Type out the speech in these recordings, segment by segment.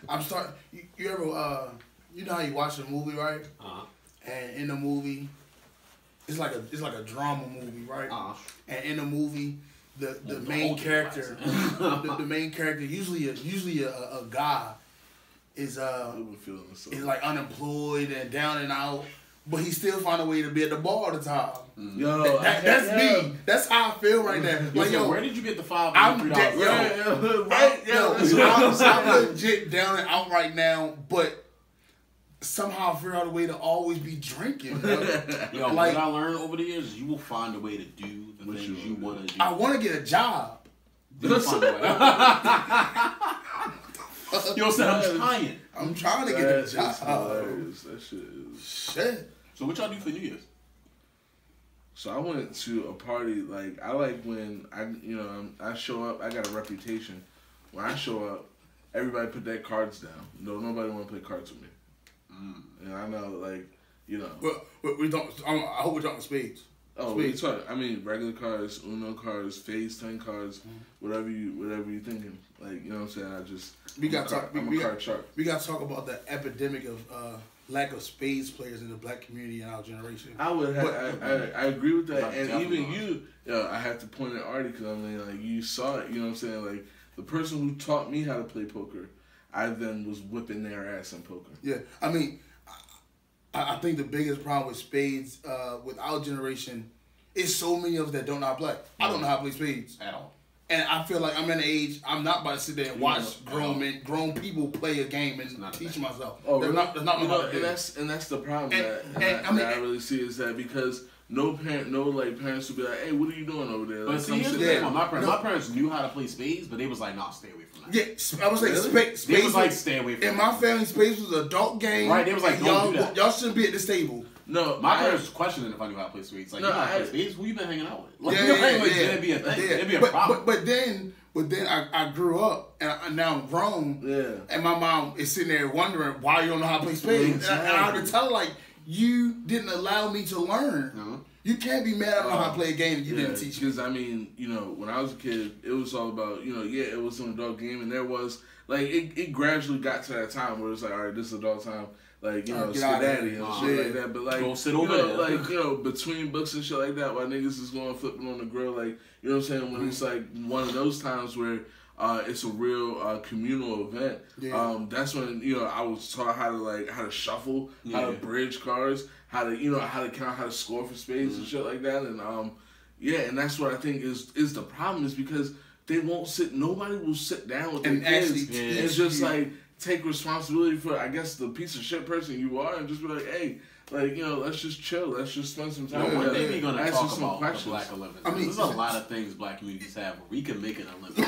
I'm starting. You ever you know how you watch a movie, right? And in the movie, it's like a drama movie, right? And in the movie, the main character, the main character, usually a guy, is like unemployed and down and out, but he still find a way to be at the bar all the time. Yo, that's me. That's how I feel right now. Like, yo, where did you get the $5? I'm legit down and out right now, but somehow I figure out a way to always be drinking. Yo, like, what I learned over the years is you will find a way to do the things you want to do. I want to get a job. You'll find a way. Yo, said I'm trying to get a job. That shit is shit. So what y'all do for New Year's? So I went to a party. Like, I like when I show up. I got a reputation. When I show up, everybody put their cards down. No, nobody want to play cards with me. And I know, like, Well, we don't. I hope we're talking spades. Oh, spades. I mean, regular cards, Uno cards, Phase 10 cards, whatever you thinking. Like, you know what I'm saying? I'm a card shark. We got to talk about the epidemic of lack of spades players in the black community in our generation. I agree with that, and even you, I have to point at Artie because I mean, like, you saw it. You know what I'm saying? Like, the person who taught me how to play poker, I then was whipping their ass in poker. Yeah, I mean, I think the biggest problem with spades with our generation is so many of us that don't know how to play. I don't know how to play spades at all. And I feel like I'm in an age, I'm not about to sit there and watch grown people play a game and teach myself. Oh, really? That's not and that's the problem that I really see is that because no parents would be like, hey, what are you doing over there? But like, see, here's the thing with my parents. My parents knew how to play spades, but they was like, nah, stay away from that. Yeah, I was like, spades. They was like, stay away from that. In my family, spades was an adult game. Right, they was like, don't do that. Y'all shouldn't be at this table. No, my parents questioning if I knew how to play spades. Like, you know how to play spades? Who you been hanging out with? Like, it'd be a thing. It'd be a problem. But then I grew up and now I'm grown. Yeah. And my mom is sitting there wondering why you don't know how to play spades. Exactly. And I had to tell her, like, you didn't allow me to learn. You can't be mad at me how to play a game and you didn't teach me. Because, I mean, when I was a kid, it was all about, it was an adult game. And there was, like, it gradually got to that time where it's like, all right, this is adult time. Like, skedaddle and shit like that. But, like, go sit over there. Like, between books and shit like that, while niggas is going flipping on the grill, like, you know what I'm saying? When it's, like, one of those times where it's a real communal event. Yeah. That's when, I was taught how to shuffle, how to bridge cards, how to, how to count, how to score for spades and shit like that. And, and that's what I think is the problem is because they won't nobody will sit down with their kids. It's just like, take responsibility for, I guess, the piece of shit person you are and just be like, hey, like, let's just chill. Let's just spend some time. One day we're going to talk about the Black Olympics. I mean, there's a lot of things black communities have where we can make an Olympics.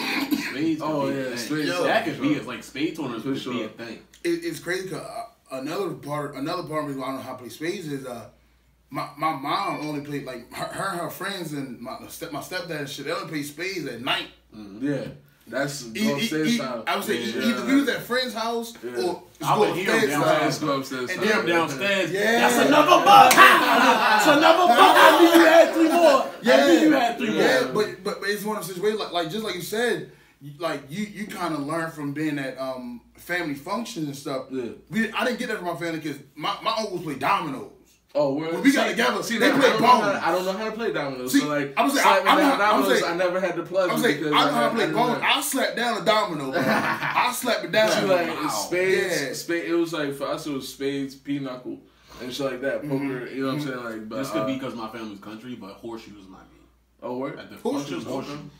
Spades could be a thing. That could be, like, spade tournaments could be a thing. It's crazy because another part of me who I don't know how to play spades is my mom only played, like, her and her friends and my stepdad and shit, they only play spades at night. Yeah. That's upstairs style. I would say either we was at friend's house or I would hear him downstairs. And hear him downstairs. Yeah. That's another buck. That's another buck. I knew you had 3 more. I knew you had 3 more. Yeah, but it's one of those situations like just like you said, like you kind of learn from being at family functions and stuff. Yeah. I didn't get that from my family because my uncles play dominoes. Oh, when we got together, they played bones. I don't know how to play dominoes. So, like, I never had the pleasure. I know how to play bones. I slapped down a domino. I slapped it down. See, like, spades, it was like, for us, it was spades, pinochle, and shit like that. Poker, you know what I'm saying? Like, but, this could be because my family's country, but horseshoes is my game. Oh, where? At the horseshoes.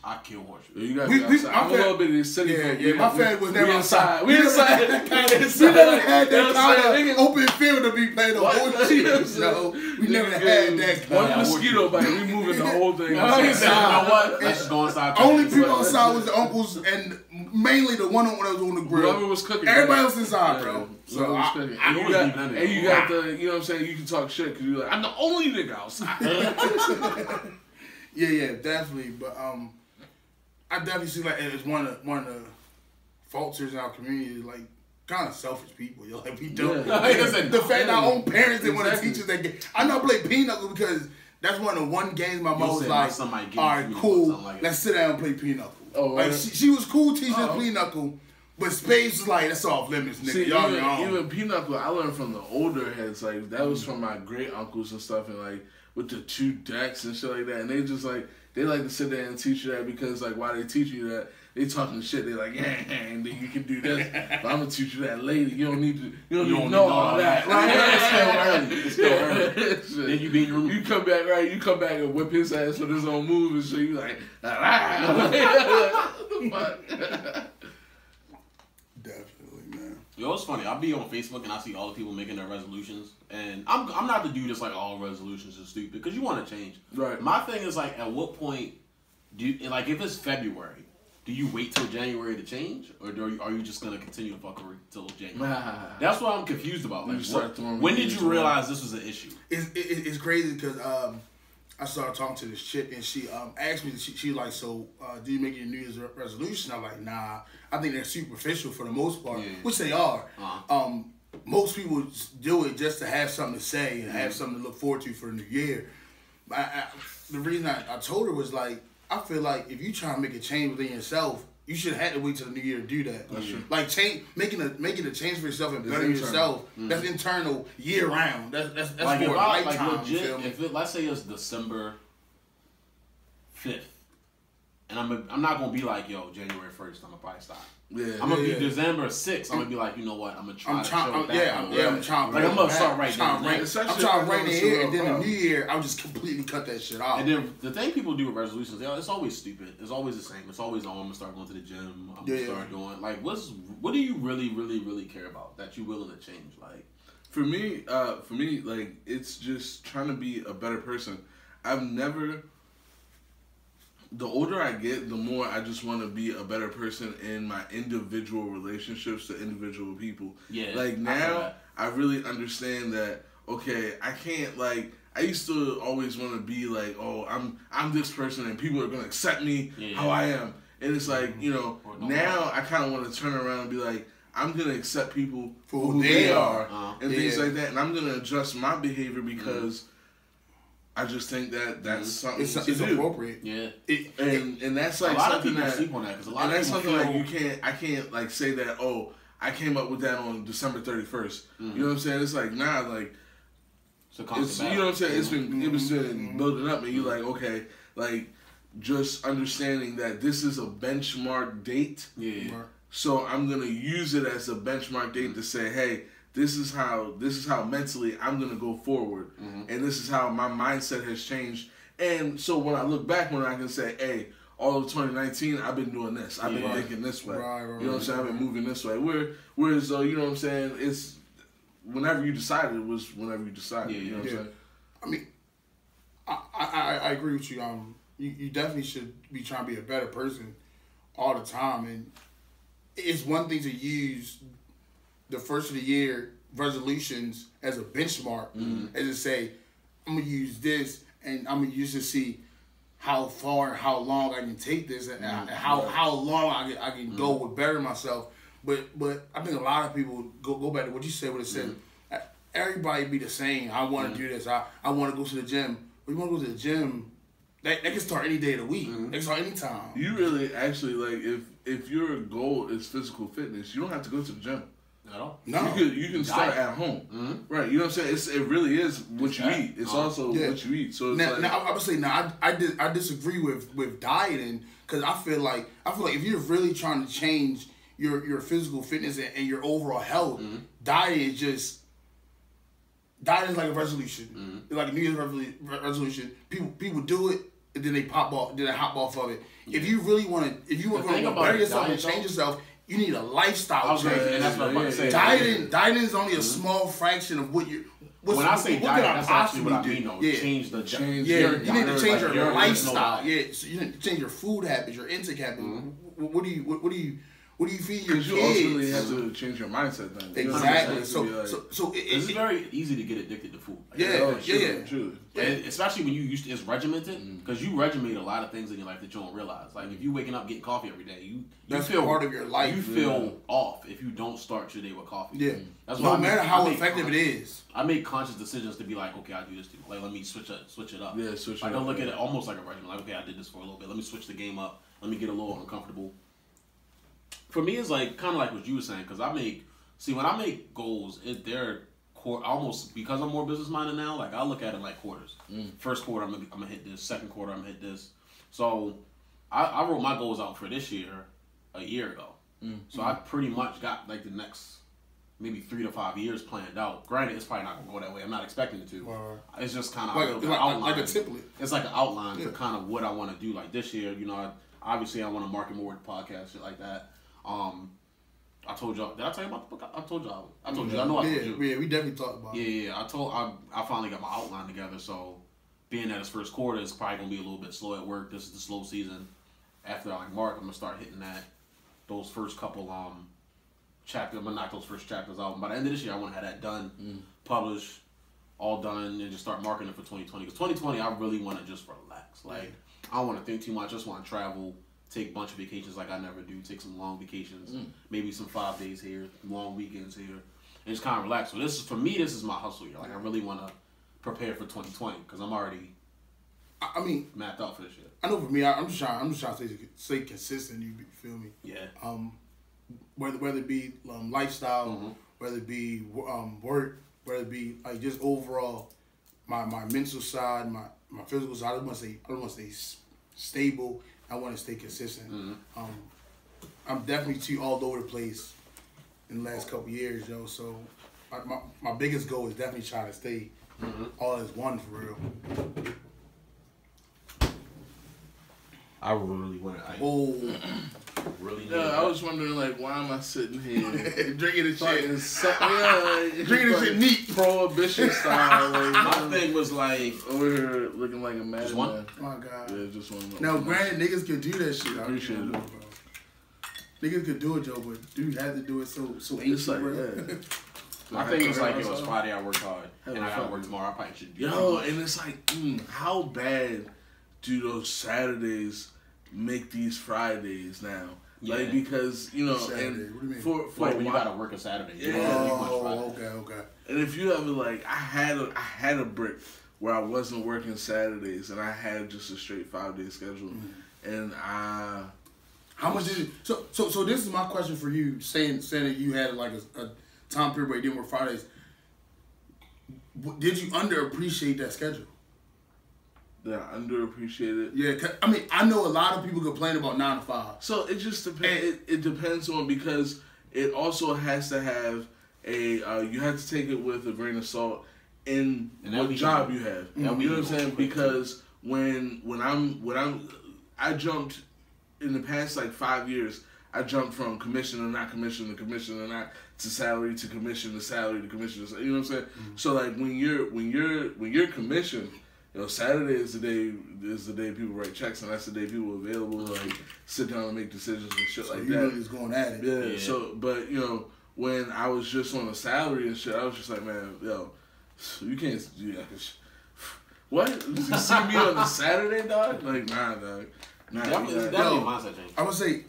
I kill horseshoes. You guys outside. I'm a little bit of the city. Yeah, my family was never outside. We inside. We never had that kind of open field to be playing the horseshoes. No, we never had that. One mosquito bite, we moving the whole thing. You know what? Let's just go inside. Only people outside was the uncles and mainly the one that was on the grill. Whoever was cooking. Everybody was inside, bro. So and you got the, you know what I'm saying? You can talk shit because you're like, I'm the only nigga outside. Yeah, definitely. But I definitely see like it's one of the falters in our community is like kind of selfish people. Yo, like we don't. Yeah. The fact that our own parents didn't want to teach us that game. I know I play pinochle because that's one of the games my mom was like, all right, cool, let's sit down and play pinochle. Oh, like she was cool teaching us pinochle, But spades is like, that's off limits, nigga. See, y'all even pinochle, I learned from the older heads. Like, that was from my great uncles and stuff, and like with the 2 decks and shit like that. And they just like, they like to sit there and teach you that because like while they teach you that, they talking shit. They like, yeah, and then you can do this. But I'm gonna teach you that later. You don't need to. You don't need to know all that. Right? It's still early. Then you be in your room. You come back, right? You come back and whip his ass with his own move and shit. You like, what the fuck? Definitely, man. Yo, it's funny. I'll be on Facebook and I see all the people making their resolutions, and I'm not the dude that's like all resolutions are stupid because you want to change. Right. My thing is like, at what point do you, like, if it's February, do you wait till January to change, or are you just gonna continue to fuck around till January? That's what I'm confused about. Like, when did you realize this was an issue? It's crazy because I started talking to this chick and she asked me. She like, so do you make your New Year's resolution? I'm like, nah. I think they're superficial for the most part, which they are. Most people do it just to have something to say and have something to look forward to for the new year. The reason I told her was like, I feel like if you try to make a change within yourself, you should have to wait till the new year to do that. That's true. Like making a change for yourself and bettering yourself. That's internal year round. That's like for a lifetime. Like legit, if it, let's say it's December 5th, and I'm not gonna be like, yo, January 1st, I'm gonna probably stop. Yeah, I'm gonna be December 6th. I'm gonna be like, you know what? I'm gonna try. I'm trying. I'm trying. Like, I'm gonna start right now. I'm trying right in here, and then the new year, I'll just completely cut that shit off. And then the thing people do with resolutions, it's always stupid. It's always the same. It's always, oh, I'm gonna start going to the gym. I'm gonna start doing like, what do you really care about that you're willing to change? Like, for me, like, it's just trying to be a better person. The older I get, the more I just want to be a better person in my individual relationships to individual people. Yeah. Like, now, I really understand that, okay, I can't, like, I used to always want to be like, oh, I'm this person and people are going to accept me how I am. And it's like, you know, now I kind of want to turn around and be like, I'm going to accept people for who they are and things like that. And I'm going to adjust my behavior because I just think that that's something it's appropriate. Yeah, and that's like a lot something of people that sleep on that because a lot of that's people something feel like I can't like say that, oh, I came up with that on December 31st. You know what I'm saying? It's like, nah, like it's you know what I'm saying? It was building up, and you like, okay, like just understanding that this is a benchmark date. Yeah. So I'm gonna use it as a benchmark date to say, hey, this is how mentally I'm gonna go forward, and this is how my mindset has changed. And so when I look back, when I can say, hey, all of 2019, I've been doing this. I've been thinking this way. You know what I'm saying? I've been moving this way. Whereas you know what I'm saying? It's whenever you decided, it was whenever you decided. You know what I'm saying? I mean, I agree with you. You definitely should be trying to be a better person all the time, and it's one thing to use the first of the year resolutions as a benchmark, as to say, I'm gonna use this and I'm gonna use to see how far, how long I can take this, and how long I can go with bettering myself. But I think a lot of people go back to what you said. What it said, everybody be the same. I want to do this. I want to go to the gym. But you want to go to the gym, that can start any day of the week. That can start any time. You really actually like if your goal is physical fitness, you don't have to go to the gym. At all. No. You can start at home. Right. You know what I'm saying? It really is what you eat. It's also what you eat. So it's I would say I disagree with dieting because I feel like if you're really trying to change your physical fitness and your overall health, dieting is like a resolution. It's like a New Year's resolution. People do it and then they hop off of it. Yeah. If you want to better yourself and change yourself, you need a lifestyle change. And that's what I'm about to say. Dieting is only a small fraction of what you. When I say diet, that's actually what I mean. Though. Change you need to change your lifestyle. So you need to change your food habits, your intake habits. What do you feed your kids? You ultimately have to change your mindset then. Exactly. So it's very easy to get addicted to food. True. And especially when it's regimented, because you regiment a lot of things in your life that you don't realize. Like if you waking up getting coffee every day, you feel part of your life. You feel off if you don't start your day with coffee. Yeah. That's no matter how effective it is. I make conscious decisions to be like, okay, I do this too. Like let me switch it up. Yeah, switch it up. I don't look at it almost like a regimen. Like okay, I did this for a little bit. Let me switch the game up. Let me get a little uncomfortable. For me, it's like kind of like what you were saying, because when I make goals, they're almost, because I'm more business minded now. Like I look at it like quarters. First quarter, I'm gonna hit this. Second quarter, I'm gonna hit this. So I wrote my goals out for this year a year ago. So I pretty much got like the next maybe 3 to 5 years planned out. Granted, it's probably not gonna go that way. I'm not expecting it to. It's just kind of like a template. It's like an outline for kind of what I want to do. Like this year, obviously I want to market more with the podcast, shit like that. I told y'all. Did I tell you about the book? I told y'all. I told you. I know I told you. Yeah, we definitely talked about it. Yeah. I finally got my outline together. So, being that it's first quarter, it's probably gonna be a little bit slow at work. This is the slow season. After like March, I'm gonna start hitting those first couple chapters. I'm gonna knock those first chapters out. By the end of this year, I want to have that done, published, all done, and just start marketing for 2020. Because 2020, I really want to just relax. Like I don't want to think too much. I just want to travel. Take a bunch of vacations like I never do. Take some long vacations, maybe some 5 days here, long weekends here, and just kind of relax. So this is my hustle year. Like I really want to prepare for 2020 because I'm already, mapped out for this year. I know for me, I'm just trying to stay consistent. You feel me? Yeah. Whether it be lifestyle, whether it be work, whether it be like just overall my mental side, my physical side. I don't want to stay stable. I want to stay consistent. I'm definitely too all over the place in the last couple years, yo. So my biggest goal is definitely trying to stay all as one for real. I really want to. Really? I was wondering, like, why am I sitting here drinking this shit? Drinking this shit neat, prohibition style. Like, my thing was like over here looking like a madman. One? Oh my God. Yeah, just one. Now, granted, niggas could do that shit. I appreciate it. Niggas could do it, Joe, but dude had to do it so ancient, like, bro. Yeah. My thing was like, it's Friday, I worked hard, and I gotta work tomorrow. I probably should do it. And it's like, how bad do those Saturdays make these Fridays now? Yeah. Like, because, Saturday. And what do you mean? for when you gotta work a Saturday. Okay. And if you ever, like, I had a break where I wasn't working Saturdays, and I had just a straight 5-day schedule, and how much did it? So this is my question for you. Saying that you had like a time period where you didn't work Fridays. Did you underappreciate that schedule? That I underappreciated. Yeah, I know a lot of people complain about 9 to 5. So it just depends. It depends on, because it also has to have you have to take it with a grain of salt in what job you have. You know what I'm saying? Because when I jumped in the past like 5 years, I jumped from commission to not commission to commission to not to salary to commission to salary to commission. You know what I'm saying? So like when you're commissioned, Saturday is the day people write checks, and that's the day people are available to like sit down and make decisions and shit like that. You really was going at it. Yeah. So, but when I was just on a salary and shit, I was just like, man, you can't do that. What? You see me on a Saturday, dog? Like, nah, dog. Nah, definitely a mindset change. I would say,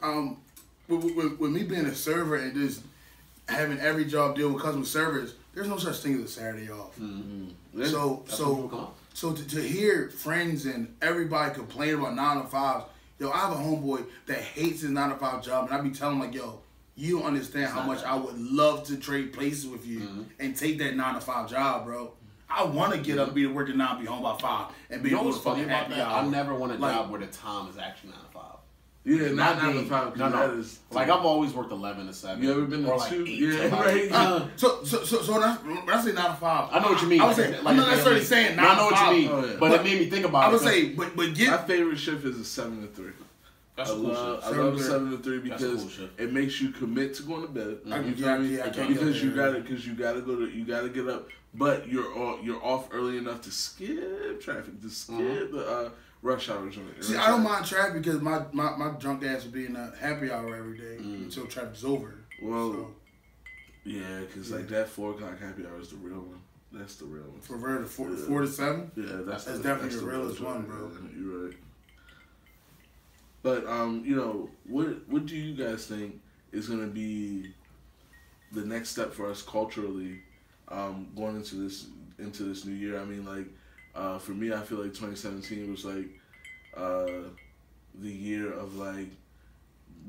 with me being a server and just having every job deal with customer service, there's no such thing as a Saturday off. So to hear friends and everybody complain about 9 to 5s, I have a homeboy that hates his 9 to 5 job, and I be telling him like, yo, you don't understand how much I would love to trade places with you and take that 9 to 5 job, bro. I want to get up, be to work at 9, be home by 5, and be able to fucking happy hour. I never want a job where the time is actually 9 to 5. Yeah, not 9 to 5. No. Like I've always worked 11 to 7. You ever been to 2? Yeah, right. So when I say 9 to 5, I know what you mean. I would say I'm not necessarily saying 9 to 5. I know what you mean, but it made me think about it. I would say, but get my favorite shift is a 7 to 3. That's a cool shift. I love a 7 to 3 because it makes you commit to going to bed. You feel me? Because you gotta get up, but you're off early enough to skip traffic, to skip the rush hour joint. See, I don't mind traffic because my drunk ass will be in a happy hour every day until traffic's over. Well, yeah, because like that 4 o'clock happy hour is the real one. That's the real one. For real, 4 to 7? Yeah, that's definitely the realest one, bro. You're right. But what do you guys think is gonna be the next step for us culturally, going into this new year? I mean, like, for me, I feel like 2017 was like the year of like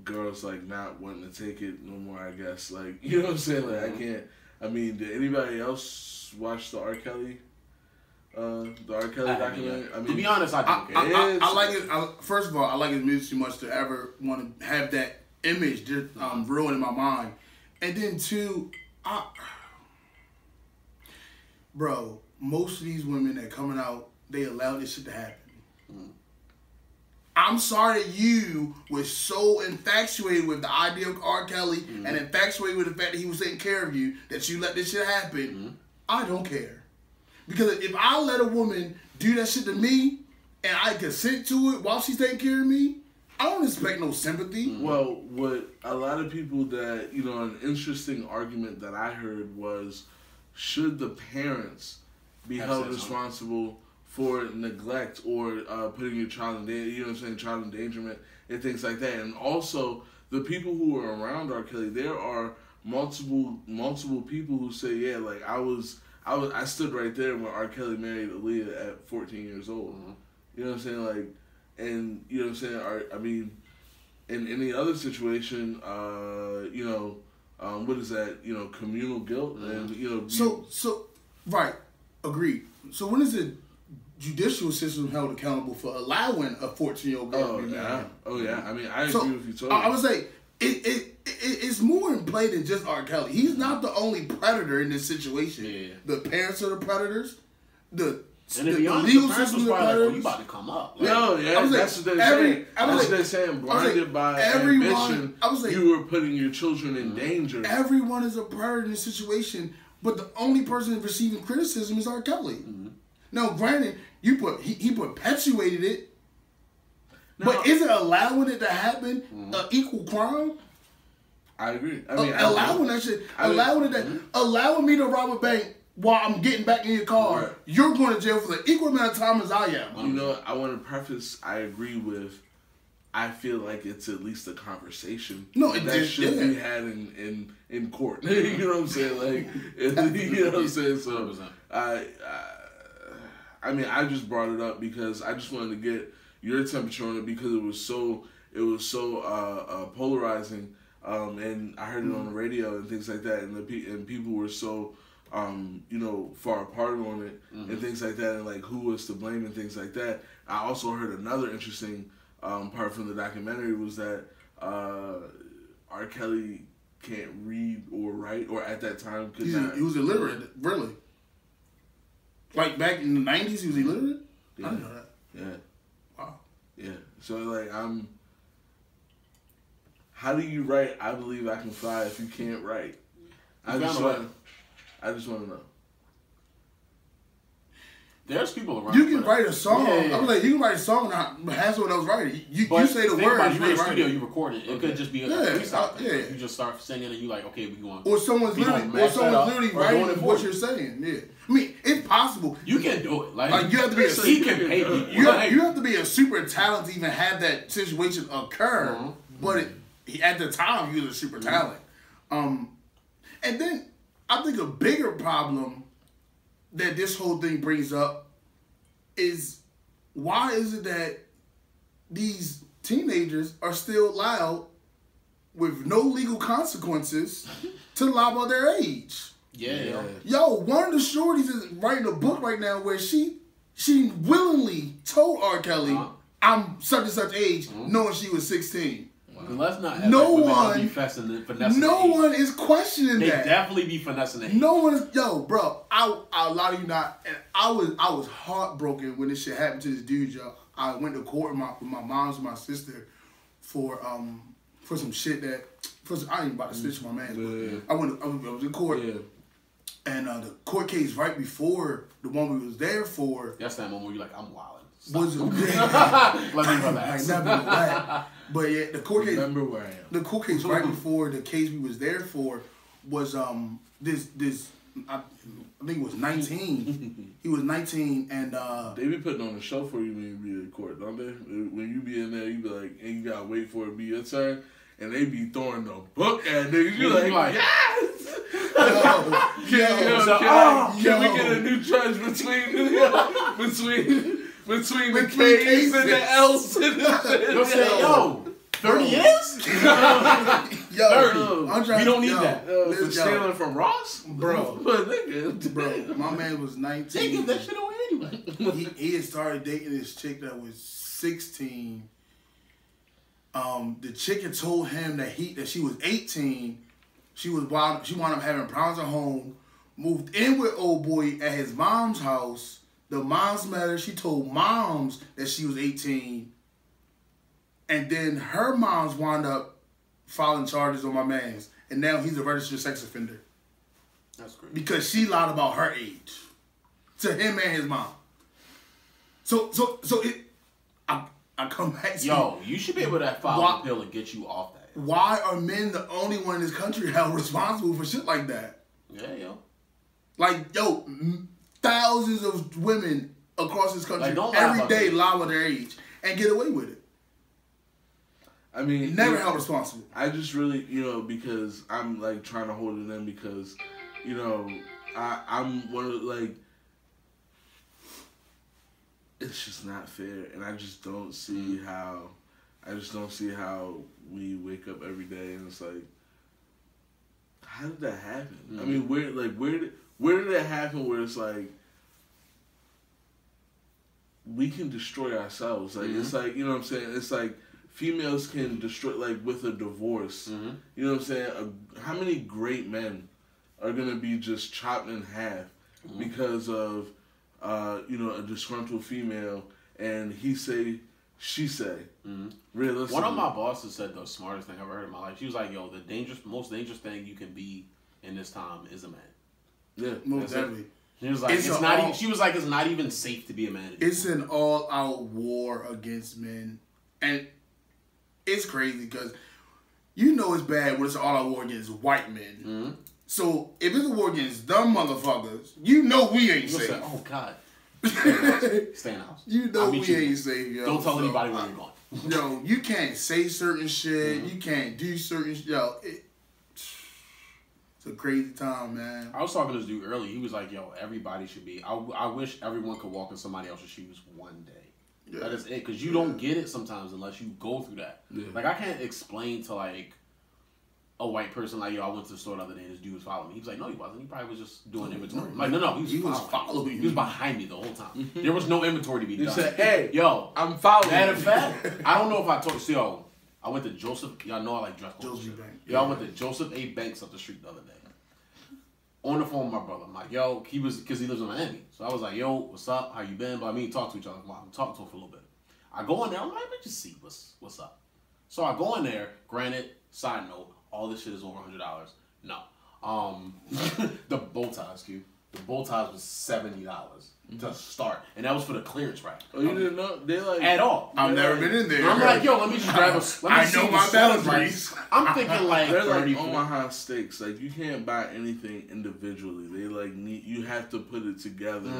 girls like not wanting to take it no more. I guess like you know what I'm saying. Like I can't. I mean, did anybody else watch the R. Kelly? The R. Kelly documentary. I mean, to be honest, I don't care. I like it. First of all, I like his music too much to ever want to have that image just ruined in my mind. And then two, bro, most of these women that coming out, they allow this shit to happen. I'm sorry that you were so infatuated with the idea of R. Kelly and infatuated with the fact that he was taking care of you that you let this shit happen. I don't care. Because if I let a woman do that shit to me and I consent to it while she's taking care of me, I don't expect no sympathy. Well, what a lot of people that, you know, an interesting argument that I heard was, should the parents be held responsible for neglect or putting your child in danger, you know what I'm saying, child endangerment and things like that. And also, the people who are around R. Kelly, there are multiple people who say, yeah, like I stood right there when R. Kelly married Aaliyah at 14 years old. You know what I'm saying? Like, and you know what I'm saying? I mean, in any other situation, you know, what is that? You know, communal guilt, and you know. So, right, agreed. So when is the judicial system held accountable for allowing a 14-year-old girl to be married? Oh yeah. I mean, I agree with you totally. I would say it's more in play than just R. Kelly. He's not the only predator in this situation. Yeah. The parents are the predators. The legal system is the predators. You about to come up. Like, no, yeah, that's what they're saying. That's what they're saying. Blinded by ambition, you were putting your children in danger. Everyone is a predator in this situation, but the only person receiving criticism is R. Kelly. Now, granted, he perpetuated it. But is it allowing it to happen an equal crime? I agree. I mean, allowing that shit, allowing me to rob a bank while I'm getting back in your car, right. You're going to jail for the equal amount of time as I am. You know, I want to preface, I agree with, I feel like it's at least a conversation that should be had in court. You know what I'm saying? Like, you know what I'm saying? So, I mean, I just brought it up because I just wanted to get your temperature on it because it was so polarizing, and I heard it on the radio and things like that, and people were so you know, far apart on it and things like that, and like who was to blame and things like that. I also heard another interesting part from the documentary was that R. Kelly can't read or write, or at that time could not. He was illiterate, really. Like back in the 90s, he was illiterate? Yeah. I didn't know that. Yeah. Wow. Yeah. So like how do you write I Believe I Can Fly if you can't write? I just want to know. There's people around. You can write a song. Yeah. I was like, you can write a song and have someone else write it. You say the words. You in the studio, you record it. It could just be a freestyle. You just start singing and you like, okay, we going. Or someone's literally writing what you're saying. Yeah. I mean, it's possible. You can do it. Like you have to be he can pay you. You have to be a super talent to even have that situation occur. But at the time, he was a super talent. And then I think a bigger problem that this whole thing brings up is why is it that these teenagers are still allowed with no legal consequences to lie about their age? Yeah. Yo, one of the shorties is writing a book right now where she willingly told R. Kelly, I'm such and such age, knowing she was 16. Let's not have no one be finessing one is questioning that. They definitely be finessing it. No one is, yo, bro. I'll lie to you not, and I was heartbroken when this shit happened to this dude, yo. I went to court with my mom's and my sister for some shit that I ain't about to snitch my man. I was in court, and the court case right before the one we was there for. That's that moment where you're like, I'm wilding. Was it? Let me relax. But yeah, the court case. Remember where I am. The court case right before the case we was there for was this I think it was 19. He was 19 and they be putting on a show for you when you be in court, don't they? When you be in there, you be like, and you gotta wait for it to be your turn, and they be throwing the book at niggas. You like yes. Can we get a new judge between the K's and the L's and the You'll say, yo, 30 years? Yo, 30. We don't need that. For stealing from Ross? Bro. But nigga. Bro, my man was 19. They give that shit away anyway. He had started dating this chick that was 16. The chick had told him that she was 18. She wound up having problems at home. Moved in with old boy at his mom's house. The moms met her. She told moms that she was 18. And then her moms wound up filing charges on my man's. And now he's a registered sex offender. That's great. Because she lied about her age to him and his mom. I come back to yo, you should be able to file a pill and get you off that. Why are men the only one in this country held responsible for shit like that? Yeah, yo. Like, yo, thousands of women across this country like, every day lie with their age and get away with it. I mean, never held responsible. I just really, because I'm like trying to hold it in because, I'm one of like, it's just not fair, and I just don't see how. We wake up every day and it's like, how did that happen? I mean, where did it happen? Where it's like, we can destroy ourselves. Like it's like, you know what I'm saying? It's like females can destroy, like with a divorce. You know what I'm saying? How many great men are gonna be just chopped in half because of a disgruntled female, and he say, she say. Realistically, one of my bosses said the smartest thing I've ever heard in my life. She was like, "Yo, the most dangerous thing you can be in this time is a man." Yeah, most definitely. She was like, it's not. She was like, it's not even safe to be a man anymore. It's an all-out war against men, and it's crazy because it's bad when it's an all-out war against white men. So if it's a war against dumb motherfuckers, we ain't safe. Say, oh God. Stay in the house. We ain't safe, yo. Don't tell anybody where you're going. Yo, you can't say certain shit. You can't do certain shit. Yo, it's a crazy time, man. I was talking to this dude earlier. He was like, yo, everybody should be. I wish everyone could walk in somebody else's shoes one day. Yeah. That is it. Because you don't get it sometimes unless you go through that. Yeah. Like, I can't explain to, like, a white person, like, yo, I went to the store the other day and this dude was following me. He was like, no, he wasn't. He probably was just doing inventory. I'm like, no, he was following me. He was behind me the whole time. There was no inventory to be done. You said, hey, yo, I'm following you. Matter of fact, I don't know if I told you, yo, I went to Joseph, y'all know I like dress clothes. Yo, I went to Joseph A. Banks up the street the other day. On the phone with my brother. I'm like, yo, because he lives in Miami. So I was like, yo, what's up? How you been? But I mean, talk to each other. I'm talking to him for a little bit. I go in there, I'm like, let me just see what's up. So I go in there, granted, side note, all this shit is over $100. No. The bow ties, Q. The bow ties was $70 to start. And that was for the clearance rack. Oh, you didn't know? They like... At all. I've never been in there. I'm like, yo, let me just grab a... I know my boundaries. I'm thinking like... They're like Omaha steaks. Like, you can't buy anything individually. They like you have to put it together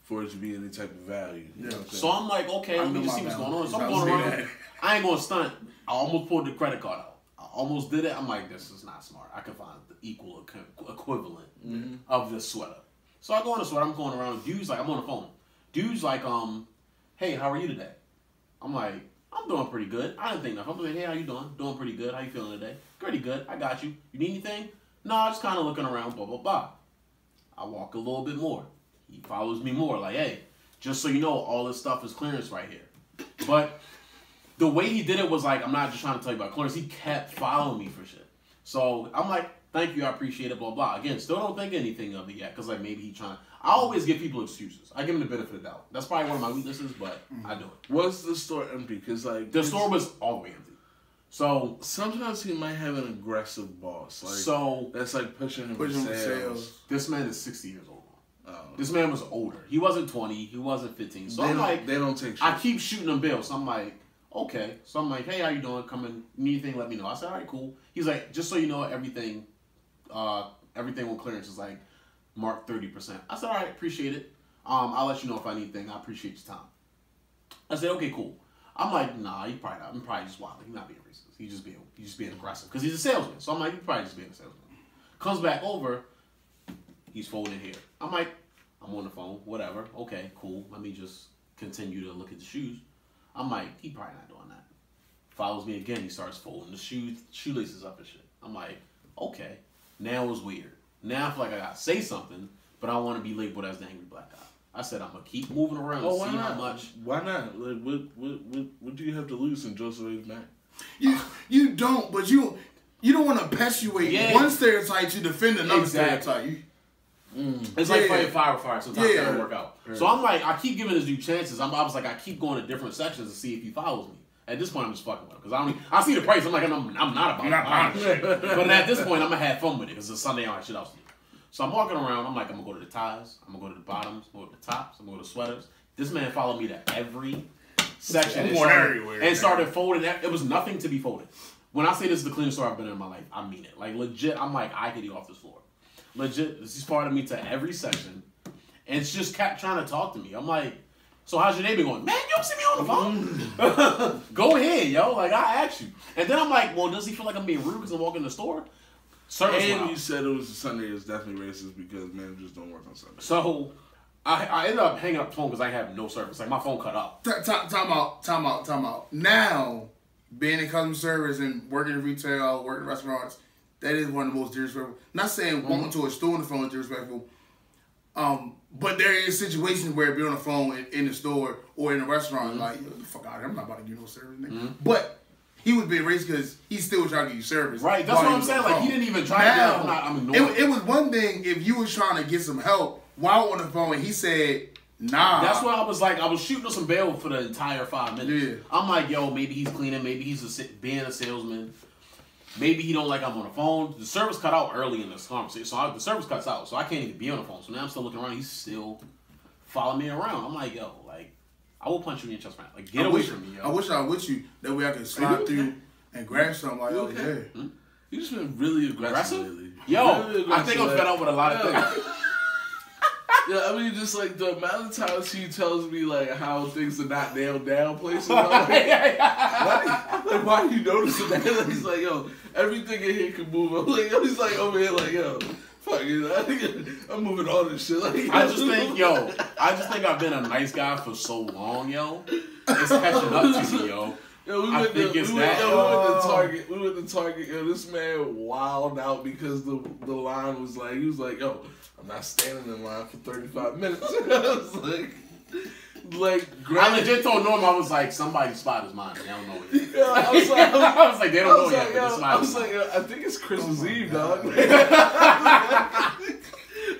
for it to be any type of value. You know what I'm saying? So I'm like, okay, let me just see what's going on. So I'm going around. I ain't going to stunt. I almost pulled the credit card out. I almost did it. I'm like, this is not smart. I can find the equal equivalent of this sweater. So I go on the sweater. I'm going around. Dude's like, I'm on the phone. Dude's like, hey, how are you today? I'm like, I'm doing pretty good. I didn't think nothing. I'm like, hey, how you doing? Doing pretty good. How you feeling today? Pretty good. I got you. You need anything? No, I'm just kind of looking around, blah, blah, blah. I walk a little bit more. He follows me more. Like, hey, just so you know, all this stuff is clearance right here. But the way he did it was like, I'm not just trying to tell you about clearance. He kept following me for shit. So I'm like, thank you, I appreciate it, blah, blah. Again, still don't think anything of it yet, because like maybe he trying to... I always give people excuses. I give him the benefit of the doubt. That's probably one of my weaknesses, but I do it. Was the store empty? Because like... The store was all the way empty. So... Sometimes he might have an aggressive boss. Like, so... That's like pushing him for sales. This man is 60 years old. This man was older. He wasn't 20. He wasn't 15. So I'm like... They don't take shit. I keep shooting him bills. So I'm like... Okay. So I'm like, hey, how you doing? Come in. Need anything, let me know. I said, all right, cool. He's like, just so you know, everything on clearance is like marked 30%. I said, all right, appreciate it. I'll let you know if I need anything. I appreciate your time. I said, okay, cool. I'm like, nah, he probably not. I'm probably just wilding. He's not being racist. He's just being aggressive. Because he's a salesman. So I'm like, he's probably just being a salesman. Comes back over, he's folding here. I'm like, I'm on the phone, whatever. Okay, cool. Let me just continue to look at the shoes. I'm like, he probably not doing that. Follows me again. He starts folding the shoelaces up and shit. I'm like, okay. Now it's weird. Now I feel like I gotta say something, but I want to be labeled as the angry black guy. I said I'm gonna keep moving around and see how much. Why not? Like, what do you have to lose in Joseph A's Mac? You don't, but you don't want to perpetuate one stereotype to defend another stereotype. It's like fighting fire with fire. Sometimes it doesn't work out. So I'm like, I keep giving this dude chances. I was like, I keep going to different sections to see if he follows me. At this point, I'm just fucking with him because I see the price. I'm like, I'm not about it. But at this point, I'm gonna have fun with it because it's Sunday. I got shit else to do. So I'm walking around. I'm like, I'm gonna go to the ties. I'm gonna go to the bottoms. I'm gonna go to the tops. I'm gonna go to sweaters. This man followed me to every section and started folding. It was nothing to be folded. When I say this is the cleanest store I've been in my life, I mean it. Like legit, I'm like, I could eat off this floor. Legit, this is part of me to every section, and it's just kept trying to talk to me. I'm like, so how's your day been going? Man, you don't see me on the phone. Go ahead, yo. Like, I asked you. And then I'm like, well, does he feel like I'm being rude because I'm walking in the store? Service and you said it was a Sunday. It's definitely racist because managers don't work on Sunday. So I ended up hanging up the phone because I have no service. Like, my phone cut off. Time out. Now, being in customer service and working in retail, working in restaurants, that is one of the most disrespectful. Not saying walking to a store on the phone is disrespectful. But there is situations where if you're on the phone in the store or in a restaurant, like, the fuck out of here, I'm not about to give you no service, nigga. But he was being racist because he's still trying to give you service. Right, that's what I'm saying. Like, he didn't even try to get I'm ignoring it was one thing if you was trying to get some help while on the phone and he said, nah. That's why I was like, I was shooting on some bail for the entire 5 minutes. Yeah. I'm like, yo, maybe he's cleaning, maybe he's being a salesman. Maybe he don't like I'm on the phone. The service cut out early in this conversation. So the service cuts out. So I can't even be on the phone. So now I'm still looking around. He's still following me around. I'm like, yo, like, I will punch you in your chest, man. Like, get away from me, yo. I wish I was with you. That way I could slide through and grab something like, oh, yeah. You just been really aggressive lately. Yo, really aggressive. I think I'm fed up with a lot of things. Yeah, I mean, just like the amount of times he tells me like how things are not nailed down places. Like, why are you noticing that? Like, he's like, yo, everything in here can move. I'm like, he's like over here, like, yo, fuck it, I'm moving all this shit. Like, I just think I've been a nice guy for so long, yo. It's catching up to me, yo. Yo, we went to Target. We went to Target. Yo, this man wilded out because the line was like, he was like, yo, I'm not standing in line for 35 minutes. I was like, I legit told Norm, I was like, somebody's spot is mine. They don't know it. Yeah, I was like, they don't know yet. I was like, I think it's Christmas Eve, dog.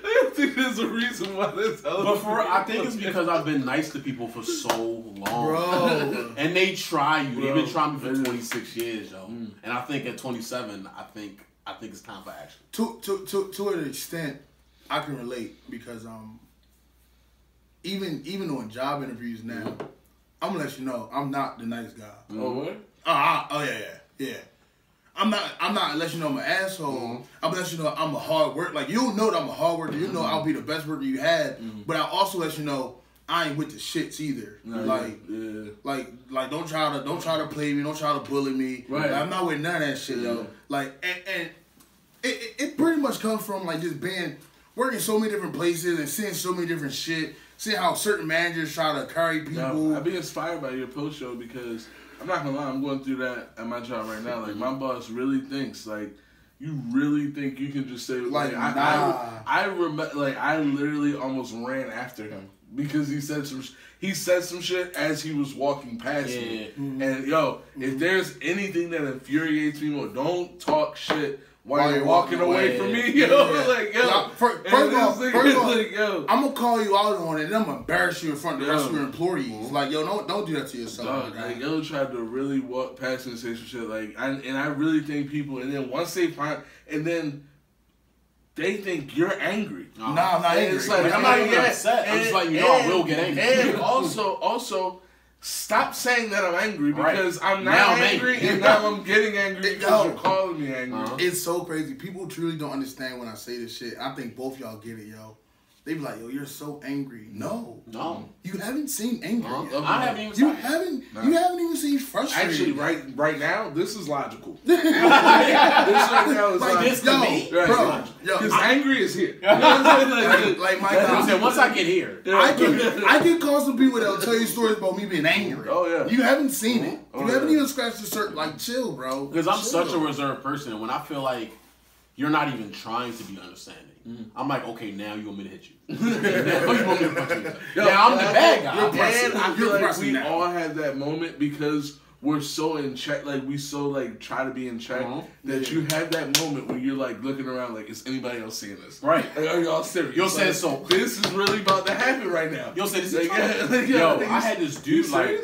I think there's a reason why this. I think it's because I've been nice to people for so long, bro. And they try you. They've been trying me for 26 years, yo. And I think at 27, I think it's time for action. To an extent, I can relate because even on job interviews now, I'm gonna let you know I'm not the nice guy. Oh what? Oh yeah. I'm not let you know I'm an asshole. I'm gonna let you know I'm a hard worker. Like, you'll know that I'm a hard worker. You know I'll be the best worker you had. But I also let you know I ain't with the shits either. Like don't try to play me. Don't try to bully me. Right. Like, I'm not with none of that shit, yo. Like, and it pretty much comes from like just working so many different places and seeing so many different shit. Seeing how certain managers try to carry people. I've been inspired by your post show because I'm not gonna lie, I'm going through that at my job right now. Like, my boss really thinks, like, you really think you can just say, like, I remember, like, I literally almost ran after him because he said some shit as he was walking past me. And yo, if there's anything that infuriates me more, don't talk shit while you're walking away from me, yo. Like, yo. First off, like, yo, I'm gonna call you out on it and I'm gonna embarrass you in front of the rest of your employees. Like, yo, don't do that to yourself. Like, yo tried to really walk past and say some shit. Like, I really think people, and then once they find, and then they think you're angry. No, I'm not angry. It's like, I'm not even upset. I'm just like, I will get angry. And also, stop saying that I'm angry because I'm not angry and now I'm getting angry because you're calling me angry. It's so crazy. People truly don't understand when I say this shit. I think both y'all get it, yo. They be like, yo, you're so angry. No. No. You haven't seen angry yet. I haven't even You haven't even seen frustrated. Actually, right now, this is logical. This right now is like this to me? Bro, because angry is here. like my God. Once I get here. I can call some people that'll tell you stories about me being angry. Oh, yeah. You haven't seen it. You haven't even scratched the surface. Like, chill, bro. Because I'm such a reserved person, and when I feel like you're not even trying to be understanding, I'm like, okay, now you want me to hit you. Now you want me to punch you. Now I'm the bad guy. I feel like we all have that moment because we're so in check, like we so like try to be in check that you have that moment when you're like looking around like, is anybody else seeing this? Right. Like, are y'all serious? You'll say so. This is really about to happen right now. You'll say this is I had this dude like.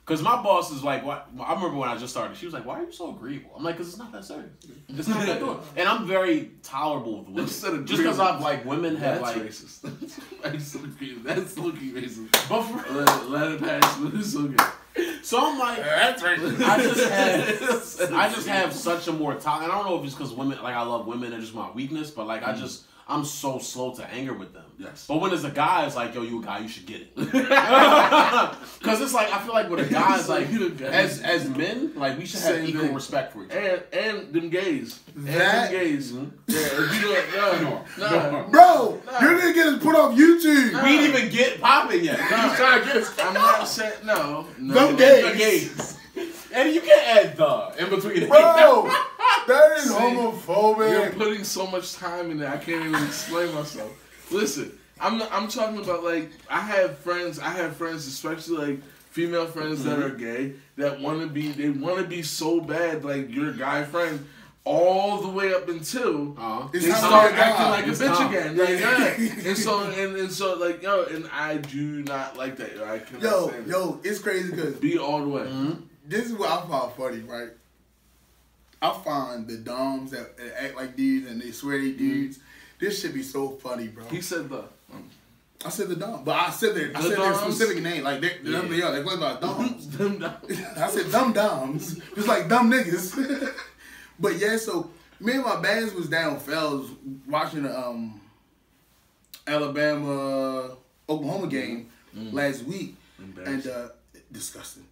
Because my boss is like, what? I remember when I just started, she was like, why are you so agreeable? I'm like, because it's not that serious. It's not that good. And I'm very tolerable with women. Just because I've like, women have like. That's racist. That's looking racist. But for let it pass. It's so good. So I'm like, that's racist. I just have such a more tolerance. I don't know if it's because women, like I love women and just my weakness, but like I'm so slow to anger with them. Yes. But when there's a guy, it's like, yo, you a guy, you should get it. Because it's like, I feel like with a guy, it's like, as men, like, we should have equal respect for each other. And them gays. That? Gays. Yeah, if you don't, Bro, you're going to get us put off YouTube. We didn't even get popping yet. He's trying to get us. I'm not saying, no. Them gays. And you can't add the in between. Bro, that is homophobic. You're putting so much time in there. I can't even explain myself. Listen, I'm talking about like I have friends, especially like female friends that are gay that want to be so bad like your guy friend all the way up until they start acting like a bitch again. Like, and so like yo, and I do not like that. I cannot stand it. Yo, it's crazy because be all the way. This is what I find funny, right? I find the doms that act like dudes and they swear they dudes. This should be so funny, bro. He said the. I said the dom, but I said their specific name. Like they are. They play about doms. I said dumb doms, just like dumb niggas. But yeah, so me and my bands was down fells watching the Alabama Oklahoma game last week, and disgusting.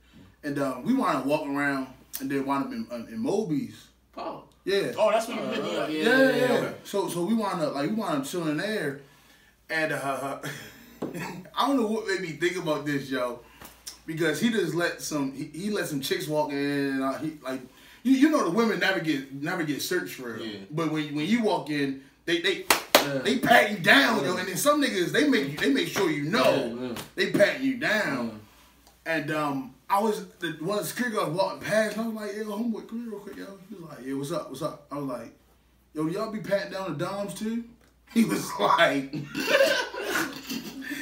And we wound up walking around and then wound up in Moby's. Oh. Yeah. Oh, that's what you did. Yeah. Okay. So we wound up chilling there, and I don't know what made me think about this, yo, because he just let some chicks walk in, and he like you know the women never get searched for real. Yeah. But when you walk in, they pat you down, yo, and then some niggas they make sure you know they pat you down, and one of the security guards walking past, and I was like, yo, homeboy, come here real quick, yo. He was like, yeah, what's up? I was like, yo, y'all be patting down the doms too? He was like,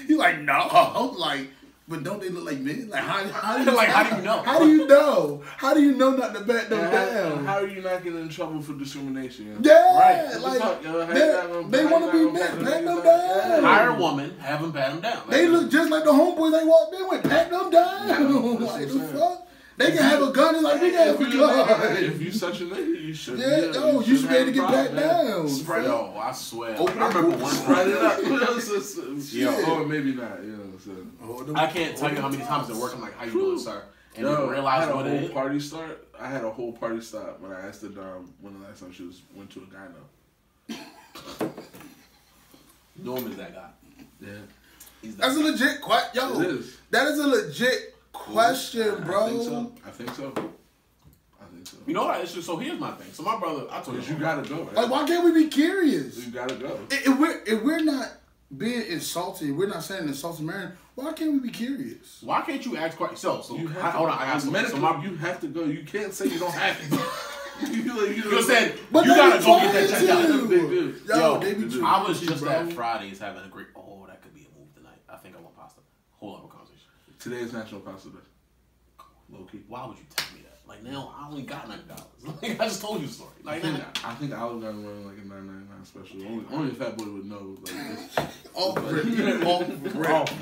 no. I'm like, but don't they look like men? Like, how do you know? How do you know? How do you know not to pat them down? How are you not getting in trouble for discrimination? Yeah, right. Like, they want to be men, pat them down. Hire a woman, have them pat them down. Like, they look just like the homeboys they walked in with, pat them down. Like, the fuck? They can have a gun, it's like we can have a gun. If you such a nigga, you should. Yeah, you should be able to get pat down. Spread it. Oh, I swear. I remember one. Spread it up. Or maybe not. You know what I'm saying? I can't tell you how many times at work I'm like, how you doing, sir? And you realize what it is. I had a whole party start when I asked the dom when the last time she went to a guy now. Norm is that guy. Yeah. That's a legit question. Yo, it is. That is a legit question, bro. I think so. You know what? So here's my thing. So my brother, I told you gotta go. Right? Like, why can't we be curious? You gotta go. If we're not being insulted, we're not saying insulting man. Why can't we be curious? Why can't you ask questions? So you have hold on. I got something. You have to go. You can't say you don't have to. You said but you gotta go get that checked out. They do. Yo, I was just at Fridays having a great. Oh, that could be a move tonight. I think I want pasta. Hold up a conversation. Today is National Pasta Day. Low key. Why would you tell me that? Like now, I only got $90. Like I just told you a story. Like I think Olive Garden running like a $9.99 special. Only a fat boy would know. Like off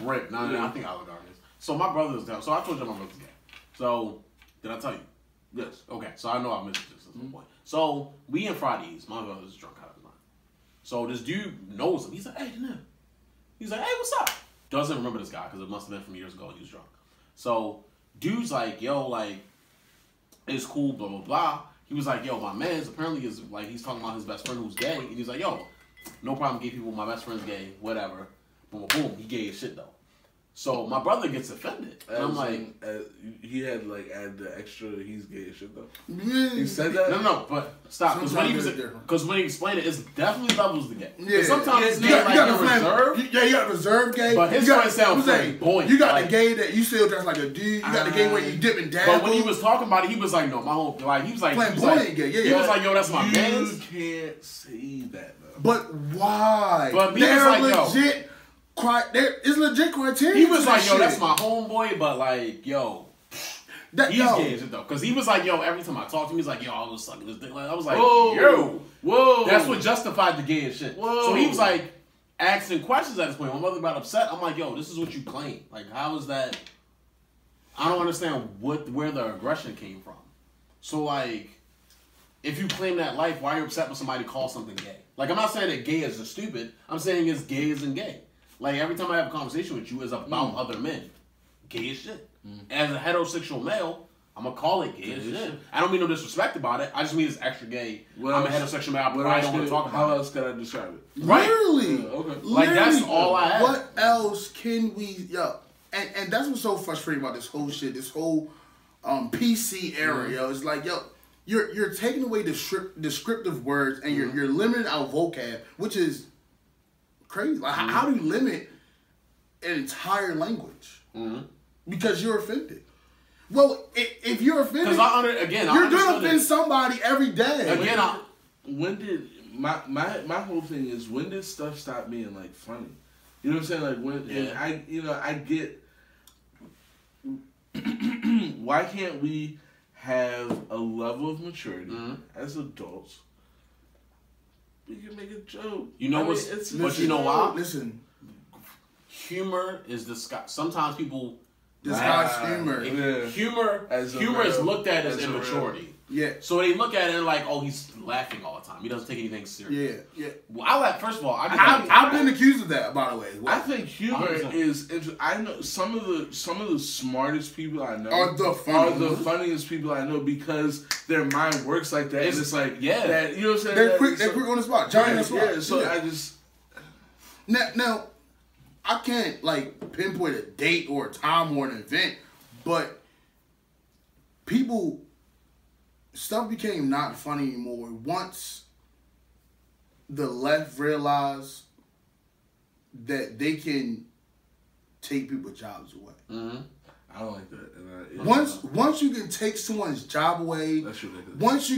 rip. No, I think Olive Garden is. So my brother's down. So I told you my brother's gay. So did I tell you? Yes. Okay. So I know I missed this at some point. So we in Fridays. My brother's drunk out of his mind. So this dude knows him. He's like, hey, Janelle. He's like, hey, what's up? Doesn't remember this guy because it must have been from years ago and he was drunk. So, dude's like, yo, like, it's cool, blah, blah, blah. He was like, yo, my man's apparently is, like, he's talking about his best friend who's gay. And he's like, yo, no problem, gay people, my best friend's gay, whatever. Boom, boom, he gay as shit, though. So my brother gets offended. And I'm like, he had like add the extra. He's gay as shit though. Yeah. He said that. No, but stop. Because when he explained it, it's definitely levels to gay. Yeah. Sometimes it's gay like you're reserved. Yeah, you got reserved gay. But his friend sounds flamboyant. You got the gay that you still dress like a dude. You got the gay where you dip and dab. But when he was talking about it, he was like, no, my whole like he was like flamboyant gay. Yeah, he was like, yo, that's my man. You can't say that though. But why? But they're like, legit. It's legit criteria. He was like, yo, that's my homeboy, but like, yo, he's gay as shit though. Because he was like, yo, every time I talk to him, he's like, yo, I was sucking this dick. Like, I was like, whoa. That's what justified the gay as shit. Whoa. So he was like asking questions at this point. My mother got upset. I'm like, yo, this is what you claim. Like, how is that? I don't understand where the aggression came from. So like, if you claim that life, why are you upset when somebody calls something gay? Like, I'm not saying that gay is stupid. I'm saying it's gay isn't gay. Like, every time I have a conversation with you, it's about other men. Gay as shit. As a heterosexual male, I'm going to call it gay as shit. I don't mean no disrespect about it. I just mean it's extra gay. I'm a heterosexual male, but I don't want to talk about it. How else can I describe it? Right. Literally. Okay. Like, that's all I have. What else can we... Yo, and that's what's so frustrating about this whole shit, this whole PC era, yo. It's like, yo, you're taking away descriptive words and you're limiting our vocab, which is... crazy. Like, how do you limit an entire language? Because you're offended. Well, if you're offended, you're gonna offend somebody every day. Again, when did my whole thing is, when did stuff stop being like funny? You know what I'm saying? Like when and I get why can't we have a level of maturity as adults? We can make a joke. You know but you know why? Listen, humor is sometimes people disguise humor. Humor is looked at as immaturity. Yeah. So they look at it and like, oh, he's laughing all the time. He doesn't take anything serious. Yeah. Well, first of all, I've been accused of that, by the way. I think humor is. I know some of the smartest people I know are the funniest people I know because their mind works like that. And it's like that, you know what I'm saying? They're quick on the spot, Johnny on the spot. Yeah. So I just now I can't like pinpoint a date or a time or an event, but stuff became not funny anymore once the left realized that they can take people's jobs away. I don't like that. Once you can take someone's job away, that's ridiculous. Once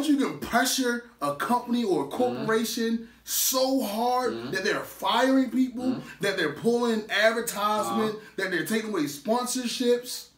you can pressure a company or a corporation so hard that they're firing people, that they're pulling advertisement, that they're taking away sponsorships.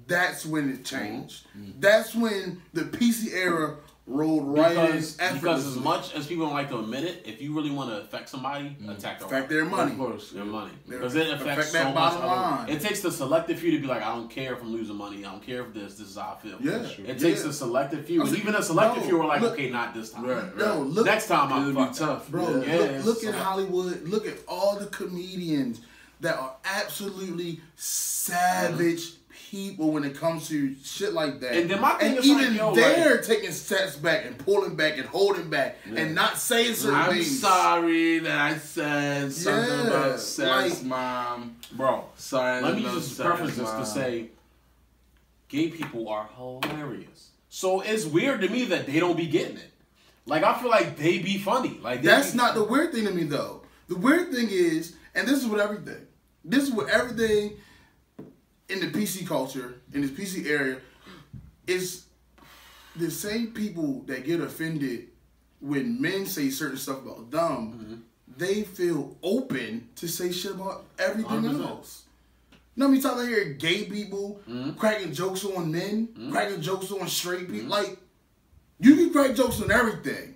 That's when it changed. That's when the PC era rolled right in. Because as much as people don't like to admit it, if you really want to affect somebody, affect their money. Of course, their money. Because it affects so much. It takes the selective few to be like, I don't care if I'm losing money. I don't care if this is how I feel. Yeah. It takes the selective few. Even a selective few are like, okay, not this time. No, look, next time I'm be tough. Bro, look at Hollywood. Look at all the comedians that are absolutely savage people when it comes to shit like that. And then my thing is even like, they're taking steps back and pulling back and holding back and not saying certain things. I'm sorry that I said something about sex, Mom. Bro, sorry. Let me just preface this to say, gay people are hilarious. So it's weird to me that they don't be getting it. Like, I feel like they be funny. Like that's not the weird thing to me, though. The weird thing is, and this is what everything in the PC culture, in this PC area, is the same people that get offended when men say certain stuff about them, they feel open to say shit about everything 100%. Else. You know what I mean? Talking here, gay people cracking jokes on men, cracking jokes on straight people. Like, you can crack jokes on everything,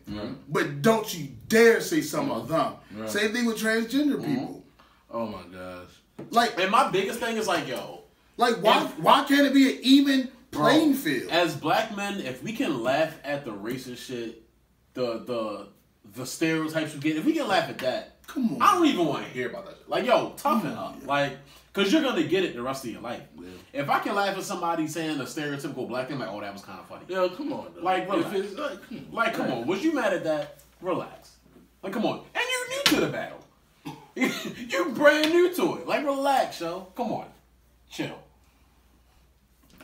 but don't you dare say something about them. Right. Same thing with transgender people. Oh my gosh. Like, and my biggest thing is like, yo, like, why can't it be an even playing field? As black men, if we can laugh at the racist shit, the stereotypes we get, if we can laugh at that, Come on. I don't even want to hear about that shit. Like, yo, toughen up. Like, because you're going to get it the rest of your life. Yeah. If I can laugh at somebody saying a stereotypical black thing, like, oh, that was kind of funny. Yo, come on. Though. Like, relax. Come on. Was you mad at that? Relax. Like, come on. And you're new to the battle. You're brand new to it. Like, relax, yo. Come on. Chill.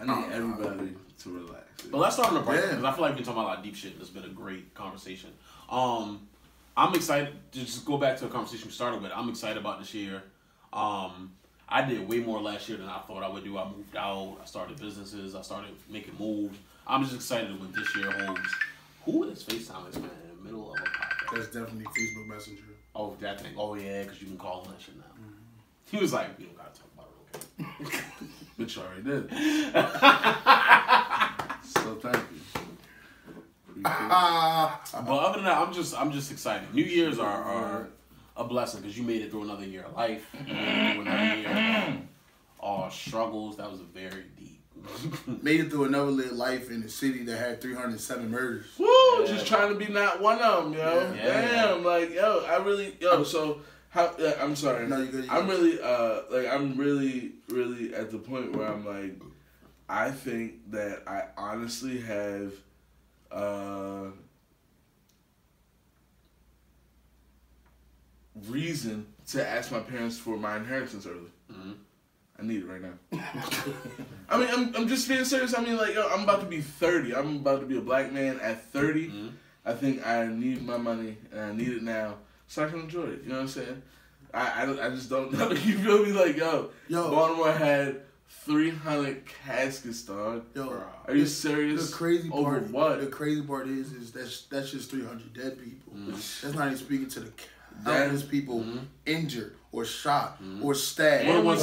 I need everybody to relax. But let's start on the break, because I feel like we've been talking about a lot of deep shit, and it's been a great conversation. I'm excited to just go back to a conversation we started with. I'm excited about this year. I did way more last year than I thought I would do. I moved out. I started businesses. I started making moves. I'm just excited what this year holds. Who is FaceTime this man in the middle of a podcast? That's definitely Facebook Messenger. Oh, that thing. Oh, yeah, because you can call him that shit now. Mm-hmm. He was like, we don't got to talk about it, okay? But you already did. So thank you. But other than that, I'm just excited. New Year's are a blessing because you made it through another year of life. You made it through another year of struggles. That was very deep. Made it through another life in a city that had 307 murders. Woo! Just trying to be not one of them, yo. Yeah. Damn, like, yo, I really, so how? I'm sorry. No, you're good. I'm really, I'm really, really at the point where I'm like, I think that I honestly have, reason to ask my parents for my inheritance early. Mm-hmm. I need it right now. I mean, I'm just being serious. I mean, like, yo, I'm about to be 30. I'm about to be a black man at 30. Mm-hmm. I think I need my money, and I need it now, so I can enjoy it. You know what I'm saying? I just don't know. You feel me? Like, yo, Baltimore had 300 caskets, dog. Yo, are you serious? The crazy part, over what? The crazy part is that's just 300 dead people. Mm-hmm. That's not even speaking to the countless people injured or shot or stabbed. We're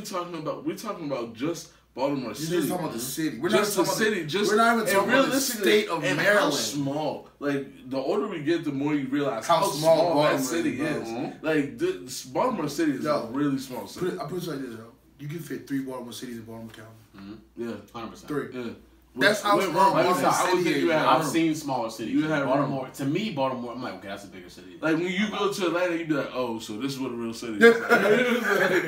talking about just Baltimore City. You're just talking about the city. We're just not the city. We're not even talking about the state of Maryland. How small. Like, the older we get, the more you realize how small that city is. Mm-hmm. Like, Baltimore City is a really small city. I put it like this, yo. You can fit 3 Baltimore cities in Baltimore County. Mm-hmm. Yeah, 100%. 3. Yeah. That's how small Baltimore City is. I've seen smaller cities. Baltimore. To me, Baltimore, I'm like, okay, that's a bigger city. Like, when you go to Atlanta, you be like, oh, so this is what a real city is.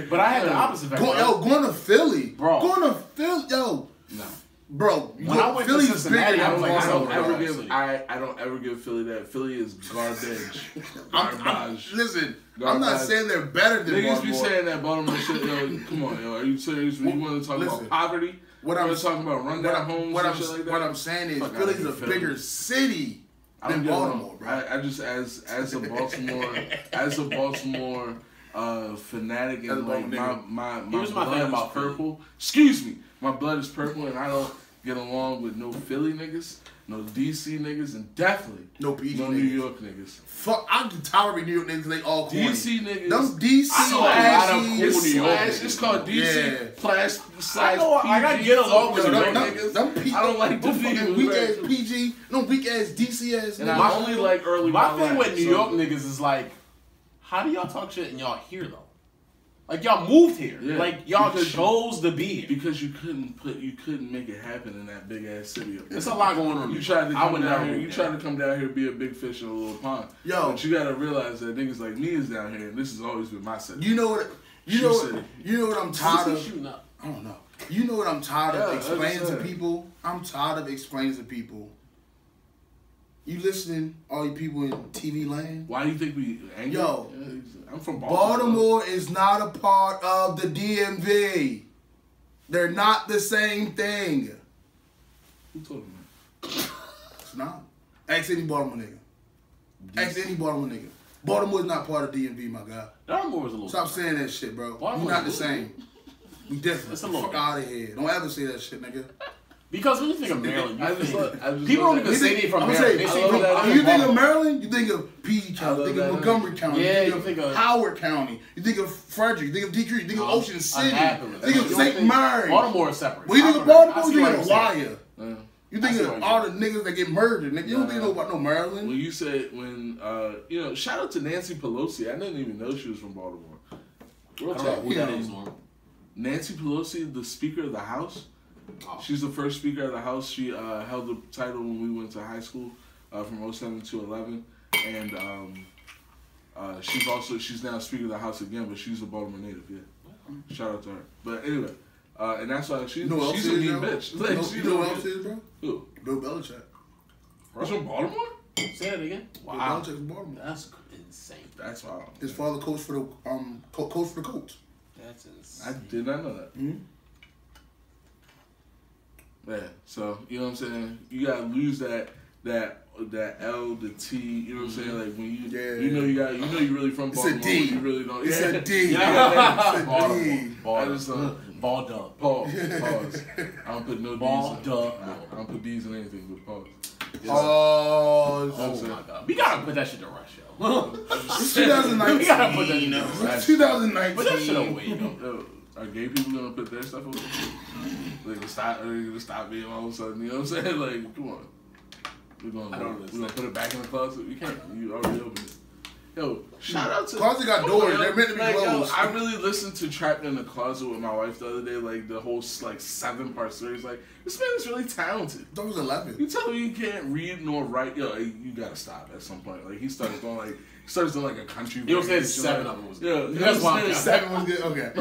But I had the opposite effect. Going to Philly. Bro. Going to Philly. Yo. No. Bro, when I went to Cincinnati, I was like, I don't ever give Philly that. Philly is garbage. Listen, I'm not saying they're better than Baltimore. Niggas be saying that Baltimore shit. Yo, come on, yo. Are you serious? When you want to talk about poverty? What I'm talking about rundown homes and shit like that? What I'm saying is Philly's a bigger city than Baltimore, bro. I just as a Baltimore fanatic and like my blood is purple. Excuse me, my blood is purple and I don't get along with no Philly niggas, no DC niggas, and definitely no PG no niggas. New York niggas. Fuck, I can tolerate New York niggas. They all corny. DC niggas. Them DC it's called DC slash I gotta get along with New York niggas. I don't like the fucking weak ass PG, no weak ass DC ass. And I only like early. My thing with New York niggas is like, how do y'all talk shit and y'all here though? Like, y'all moved here. Yeah, like, y'all chose to be here. Because you couldn't make it happen in that big ass city. There's a lot going on. You tried to come down here. You tried to come down here and be a big fish in a little pond. Yo, but you gotta realize that niggas like me is down here, and this has always been my city. You know what I'm tired of? I don't know. You know what I'm tired of explaining to people? I'm tired of explaining to people. You listening, all you people in TV land? Why do you think we angry? Yo, I'm from Baltimore. Baltimore is not a part of the DMV. They're not the same thing. Who told you that? It's not. Ask any Baltimore nigga. Ask any Baltimore nigga. Baltimore is not part of DMV, my guy. Baltimore is a little. Stop saying that shit, bro. You're not the same. We different. Fuck out of here. Don't ever say that shit, nigga. Because when you think of Maryland, people don't even say they from Maryland. You think of Maryland, you think of PG County, you think of Montgomery County, you think of Howard County, you think of Frederick, you think of Detroit, you think of Ocean City, you think of St. Mary. Baltimore is separate. When you think of Baltimore, you think of Wire. You think of all the niggas that get murdered, nigga. You don't think about no Maryland. When you said, shout out to Nancy Pelosi. I didn't even know she was from Baltimore. I don't know who that is, Norm. Nancy Pelosi, the Speaker of the House. Oh. She's the first Speaker of the House. She held the title when we went to high school from 07 to 11. And She's now Speaker of the House again, but she's a Baltimore native. Yeah, shout out to her. But anyway, and that's why she's a mean bitch. Like, you know what else is, bro? Who? Bill Belichick. He's from Baltimore? Say that again. Wow. Bill Belichick's from Baltimore. That's insane. That's wild. His father coached for the coach for the Colts. That's insane. I did not know that. Mm-hmm. Yeah, so you know what I'm saying. You gotta lose that L, the T. You know what I'm saying. Like when you really from Baltimore. It's a D. You really don't. It's a D. Yeah. It's a D. I just ball dub. Pause. I don't put no ball D's. Dub. I don't put D's in anything but pause. Oh my God. We gotta put that shit to rush, yo. It's 2019. We gotta put that shit to rush. It's 2019. Put that shit away, yo. Are gay people gonna put their stuff away? Like stop being all of a sudden, you know what I'm saying? Like, come on. We're gonna put it back in the closet. We can't. You already opened it. Yo, shout out to closet got doors. They're meant to be closed. I really listened to Trapped in the Closet with my wife the other day. Like the whole 7-part series. Like this man is really talented. That was 11. You tell me you can't read nor write. Yo, you gotta stop at some point. Like he started doing like a country. You don't say 7 of them was good. Yeah, that's why 7 was good. Okay.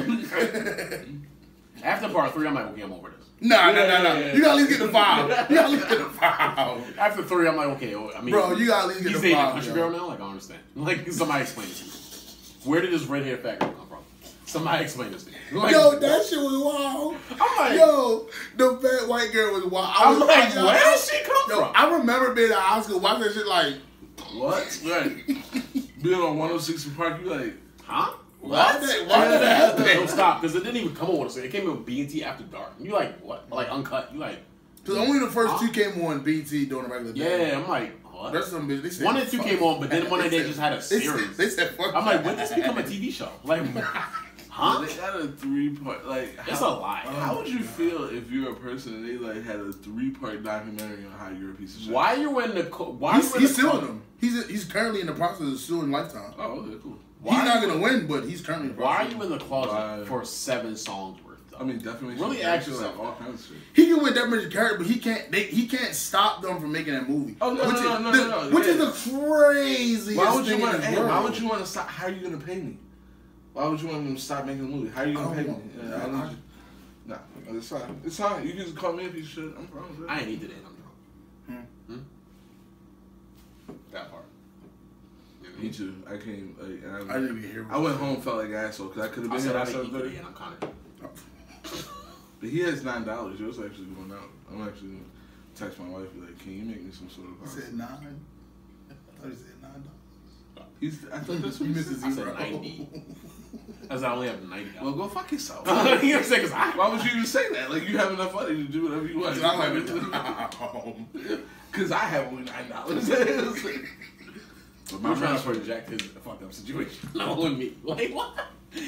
After part 3, I'm like, okay, I'm over this. No. You gotta at least get the 5. You gotta at least get the 5. After 3, I'm like, okay. I mean, bro, you gotta at least get the 5. He's dating a country girl now. Like, I don't understand. Like, somebody explain this to me. Where did this red hair fat girl come from? Somebody explain this to me. Like, yo, that shit was wild. I'm like, yo, the fat white girl was wild. I'm like, where did she come from? I remember being at high school watching that shit like, what? Right. Being on 106 in Park, you like, huh? Why did that happen? Don't stop, because it didn't even come on. So it came on BT After Dark. You like what? Like uncut? You like? Because only the first 2 came on BT during the regular day. Yeah, I'm like, what? That's some bitch. 1 and 2 came on, but then one of they just had a series. They said fuck. I'm like, when did this become a TV show? Like, huh? They got a 3-part. Like, it's a lie. How would you feel if you're a person and they like had a 3-part documentary on how you're a piece of shit? Why you in the? He's suing them. He's currently in the process of suing Lifetime. Oh, okay, cool. He's not gonna win, but he's currently. Why are you in the closet for 7 songs worth? Though? I mean, definitely. Really ask yourself. All kinds of shit. He can win that much character, but he can't stop them from making that movie. Oh no! Which is the craziest thing in the world. Why would you want to stop? How are you gonna pay me? Why would you want them to stop making a movie? How are you gonna pay me? Nah, it's fine. It's fine. You can just call me if you should. I'm fine with it. I ain't need today. I'm drunk. That part. Me too. I came. I didn't even hear. I went home, felt like an asshole because I could have been here. I said I didn't eat today, and I'm kind of. But he has $9. It was actually going out. I'm actually gonna text my wife, be like, "Can you make me some sort of?" He said 9. I thought he said $9. I thought that's what he missed a I zero. said 90. I said I only have $90. Well, go fuck yourself. You know what I'm Why would you even say that? Like you have enough money to do whatever you want. Because I have only $9. But I'm trying to project his fucked up situation. Not on me. Like what?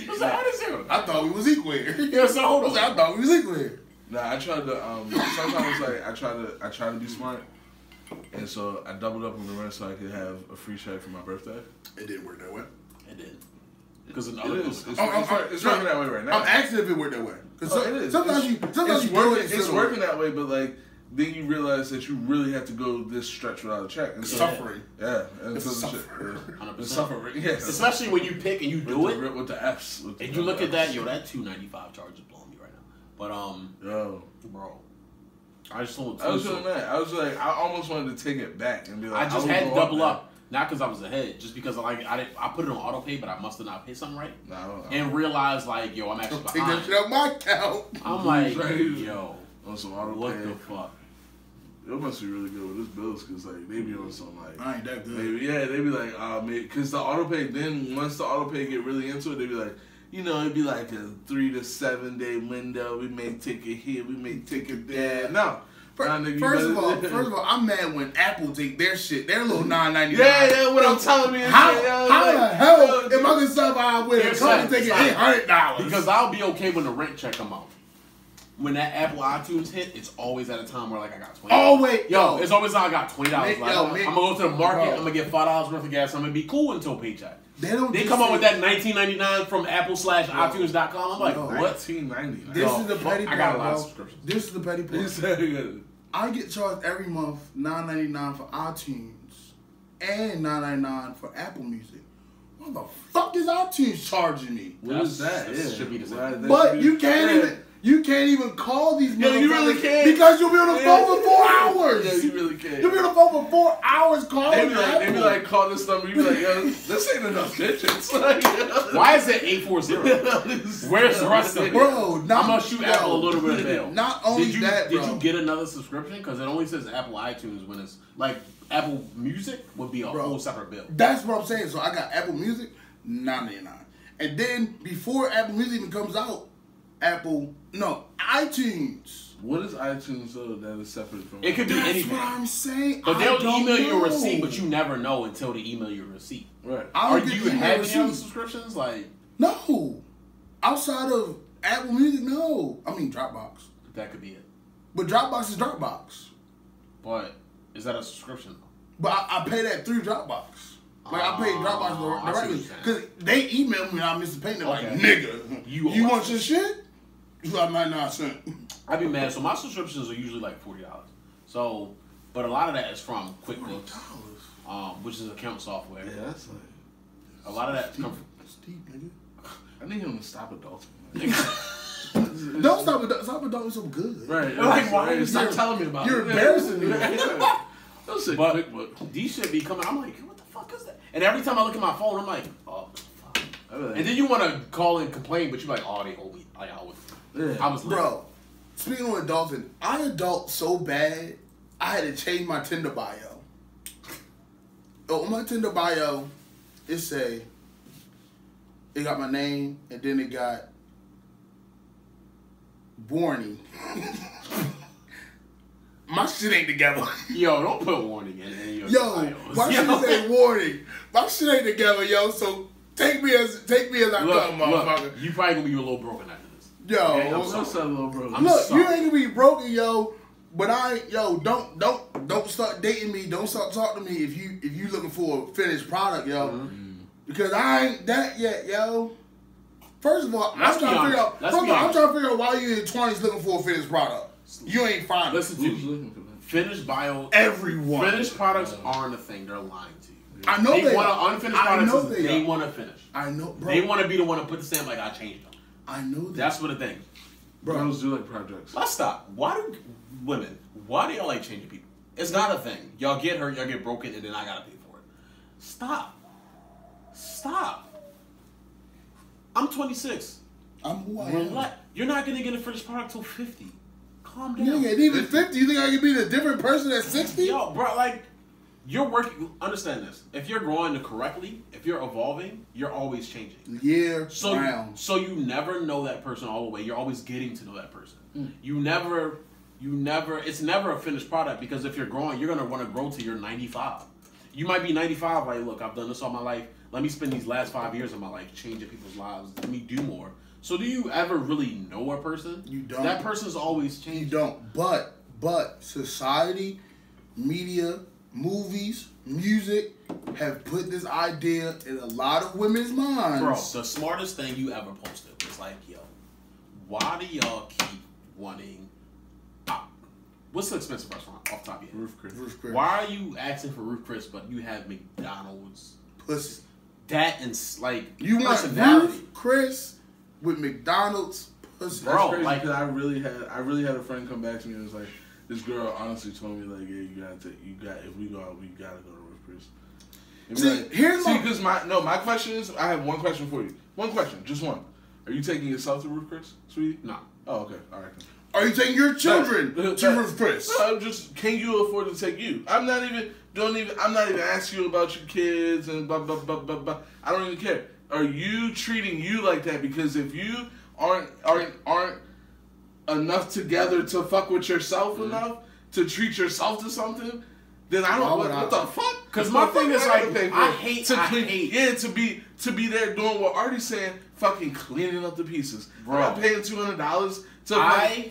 What's that? I thought we was equal here. Yeah, so hold on. I thought we was equal here. Nah, I tried to. Sometimes like I try to be smart, and so I doubled up on the rent so I could have a free check for my birthday. It didn't work that way. It did. Because it's working that way right now. I'm asking if it worked that way. It is. Sometimes it's working that way, but like then you realize that you really have to go this stretch without a check. And so, suffering. Yeah. And it's suffering. It's suffering. Yes. Especially when you pick and you do it with the F's. And you look at that, yo, that $295 charge is blowing me right now. But yo, bro, I just told. I was so mad. I was like, I almost wanted to take it back and be like, I just had to double up. Not because I was ahead, just because I put it on auto pay, but I must have not paid something right. And realized like, yo, I'm actually behind. Take that shit out my account. I'm like, yo, on some auto what pay. the fuck? It must be really good with this bills because like they be on some like I ain't that good. They be like because the auto pay. Then once the auto pay get really into it, they be like, you know, it'd be like a 3 to 7 day window. We may take it here, we may take it there. No. First of all, I'm mad when Apple take their shit, their little $9.99. Yeah, what I'm telling me. How the hell am I gonna survive with a company taking $800? Because I'll be okay when the rent check come out. When that Apple iTunes hit, it's always at a time where like I got $20. Oh wait, yo, it's always like I got $20. I'm gonna go to the market. I'm gonna get $5 worth of gas. I'm gonna be cool until paycheck. They come out with that $19.99 from Apple/iTunes.com. I'm like, what? $19.99. This is the petty part. I got a lot of subscriptions. This is the petty part. I get charged every month $9.99 for iTunes and $9.99 for Apple Music. what the fuck is iTunes charging me? What is that? That should be the same. But you can't even call these motherfuckers. You really can't. Because you'll be on the phone for 4 hours. Yeah, you really can't. You'll be on the phone for 4 hours calling. They be like, call this number. You be like, yo, this ain't enough digits. Why is it 840? Where's the rest of it? Bro, I'm gonna shoot Apple a little bit of bail. Not only that, bro. Did you get another subscription? Because it only says Apple iTunes when it's like Apple Music would be a whole separate bill. That's what I'm saying. So I got Apple Music, $9.99. And then before Apple Music even comes out, iTunes. What is iTunes though that is separate from? It could be anything. That's what I'm saying. But they'll email you a receipt, but you never know until they email you a receipt. Right. Are you having any subscriptions? Like no. Outside of Apple Music, no. I mean Dropbox. That could be it. But Dropbox is Dropbox. But is that a subscription? But I pay that through Dropbox. Like I pay Dropbox directly because they email me and I miss the payment. Like nigga, you want your shit? You got 99 cents. I'd be mad. So my subscriptions are usually like $40. So, but a lot of that is from QuickBooks, which is account software. Yeah, that's like a lot of that comes from. That's deep, nigga. I need him to stop adulting. Don't stop adulting so good. Right. Like why? Stop telling me about it. You're embarrassing me. Don't say QuickBooks. These shit be coming. I'm like, what the fuck is that? And every time I look at my phone, I'm like, oh fuck. And then you want to call and complain, but you're like, oh, they owe me. I was bro. Speaking of adulting, I adult so bad, I had to change my Tinder bio. On my Tinder bio, it got my name, and then it got warning. My shit ain't together. Yo, don't put warning in your bios. My shit say warning. My shit ain't together, yo. So take me as I come, motherfucker. You probably gonna be a little broken after this. Yo, okay, I'm so a little broken. Look, you ain't gonna be broken, yo. But don't start dating me. Don't start talking to me if you looking for a finished product, yo. Mm-hmm. Because I ain't that yet, yo. First of all, I'm trying to figure out why you in your 20s looking for a finished product. You ain't fine. Listen to me. Finished bio. Everyone. Finished products aren't a thing. They're lying to you. I know they want to unfinished products. They want to finish. I know, bro. They want to be the one to put the stamp like I changed them. I know that. That's what the thing. Bro, girls do like projects. Let's stop. Why do y'all like changing people? It's not a thing. Y'all get hurt, y'all get broken, and then I gotta pay for it. Stop. I'm 26. I'm who I am. You're not gonna get a finished product till 50. Calm down. Nigga, and even 50, you think I can be the different person at 60? Yo, bro, like, you're working. Understand this. If you're growing correctly, if you're evolving, you're always changing. So you never know that person all the way. You're always getting to know that person. You never. It's never a finished product because if you're growing, you're gonna want to grow to your 95. You might be 95. Like, look, I've done this all my life. Let me spend these last 5 years of my life changing people's lives. Let me do more. So do you ever really know a person? You don't. That person's always changing. You don't. But society, media, movies, music have put this idea in a lot of women's minds. Bro, the smartest thing you ever posted was like, yo, why do y'all keep wanting... what's the expensive restaurant off the top of your head? Ruth Chris. Why are you asking for Ruth Chris, but you have McDonald's? Pussy. That and, like, you want Ruth Chris with McDonald's pussy? That's crazy, like, because I really had a friend come back to me and was like, this girl honestly told me, like, yeah, if we go out, we gotta go to Ruth Chris. Because my question is, I have one question for you. One question, just one. Are you taking yourself to Ruth Chris, sweetie? No. Oh, okay, all right. Are you taking your children to Ruth Chris? No, can you afford to take you? I'm not even asking you about your kids and blah blah blah blah blah. I don't even care. Are you treating you like that? Because if you aren't enough together to fuck with yourself enough to treat yourself to something, then I don't. What the fuck? Because my thing is like, I hate. Yeah, to be there doing what Artie's saying, fucking cleaning up the pieces. Bro, I'm paying $200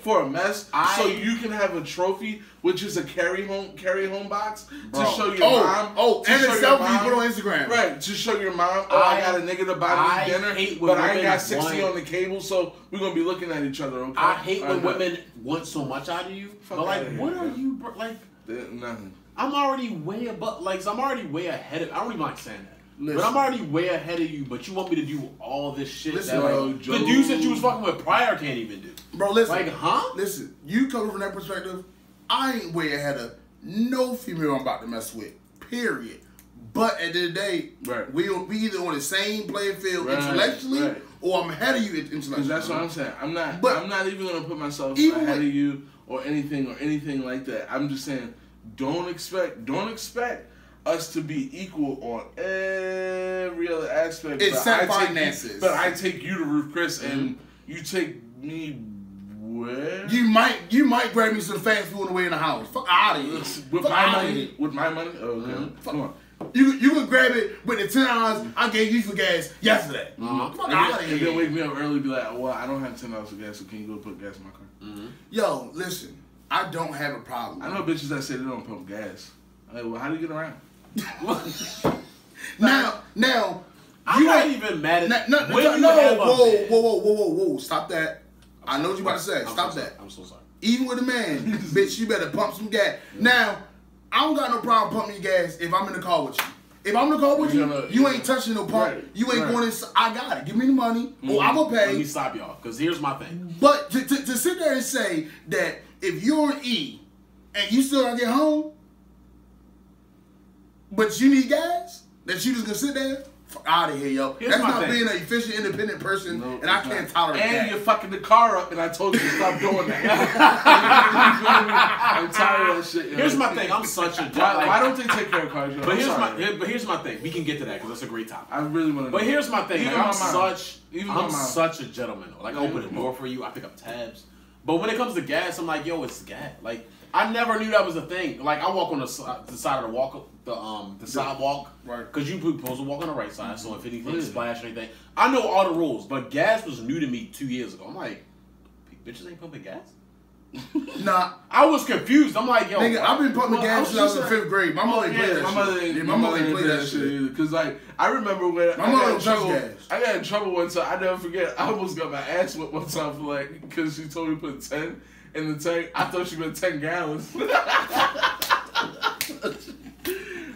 for a mess so you can have a trophy, which is a carry home box to show your mom. And a selfie you put on Instagram. Right, to show your mom, I got a nigga to buy me dinner, but I ain't got 60 on the cable, so we're going to be looking at each other, okay? I hate when women want so much out of you, but like, what are you, like... Nothing. I'm already way above, like, I'm already way ahead of, I don't even like saying that. Listen. But I'm already way ahead of you, but you want me to do all this shit listen, that like, the dudes that you was fucking with prior can't even do. Bro, listen. Like, huh? Listen, you coming from that perspective, I ain't way ahead of no female I'm about to mess with. Period. But at the end of the day, right. we either on the same playing field intellectually or I'm ahead of you intellectually. That's what I'm saying. I'm not even gonna put myself ahead of you or anything like that. I'm just saying don't expect us to be equal on every other aspect. Except finances. But I take you to Ruth Chris and you take me where? You might grab me some fast food on the way in the house. Fuck out of here. With my money? Oh, okay. Come on. You could grab it with the $10 I gave you for gas yesterday. Fuck out of here. And then wake me up early and be like, well, I don't have $10 for gas, so can you go put gas in my car? Yo, listen, I don't have a problem. I know bitches that say they don't pump gas. I'm like, well, how do you get around? now, I'm not even mad at whoa, stop that. I know what you about to say. Stop that. I'm so sorry. Even with a man, bitch, you better pump some gas. Now, I don't got no problem pumping gas if I'm in the car with you. If I'm in the car with you ain't touching no pump. You ain't going inside. I got it. Give me the money, or I'm gonna pay. Let me stop y'all, because here's my thing. But to sit there and say that if you're an E and you still don't get home, but you need gas, that you just gonna sit there? Fuck out of here, yo. That's not being an efficient, independent person, and I can't tolerate that. And you're fucking the car up, and I told you to stop doing that. I'm tired of that shit. Yo. Here's my thing. I'm such a... Why don't they take care of cars, yo? But here's my thing. We can get to that, because that's a great topic. I really want to know. But here's my thing. Like, I'm such a gentleman. Like, I open the door for you. I pick up tabs. But when it comes to gas, I'm like, yo, it's gas. Like, I never knew that was a thing. Like, I walk on the side of the sidewalk, right? Because you're supposed to walk on the right side. So if anything splash or anything, I know all the rules. But gas was new to me 2 years ago. I'm like, bitches ain't pumping gas. Nah, I was confused. I'm like, yo, nigga, I've been pumping gas since I was in 5th grade. My mother ain't play that shit. My mother ain't play that shit either. Because like, I remember when my mother gas. I got in trouble one time. I never forget. I almost got my ass whipped one time for like because she told me to put 10 in the tank. I thought she meant 10 gallons.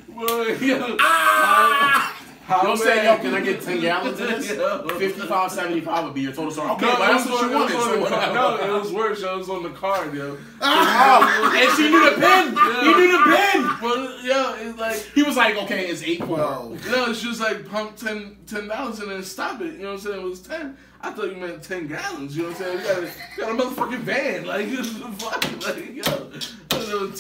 Boy, yo. You're saying, yo, can I get 10 gallons of this? $55.75 would be your total story. Okay, but that's what you wanted. No, it was worse. It was on the card, yo. And she knew the pin. He knew the pin. But yo, it's like he was like, okay, it's 8.4. No, it's just like pump $10 and then stop it. You know what I'm saying? It was 10. I thought you meant 10 gallons. You know what I'm saying? You got a motherfucking van. Like, you fucking like, yo. You know what I'm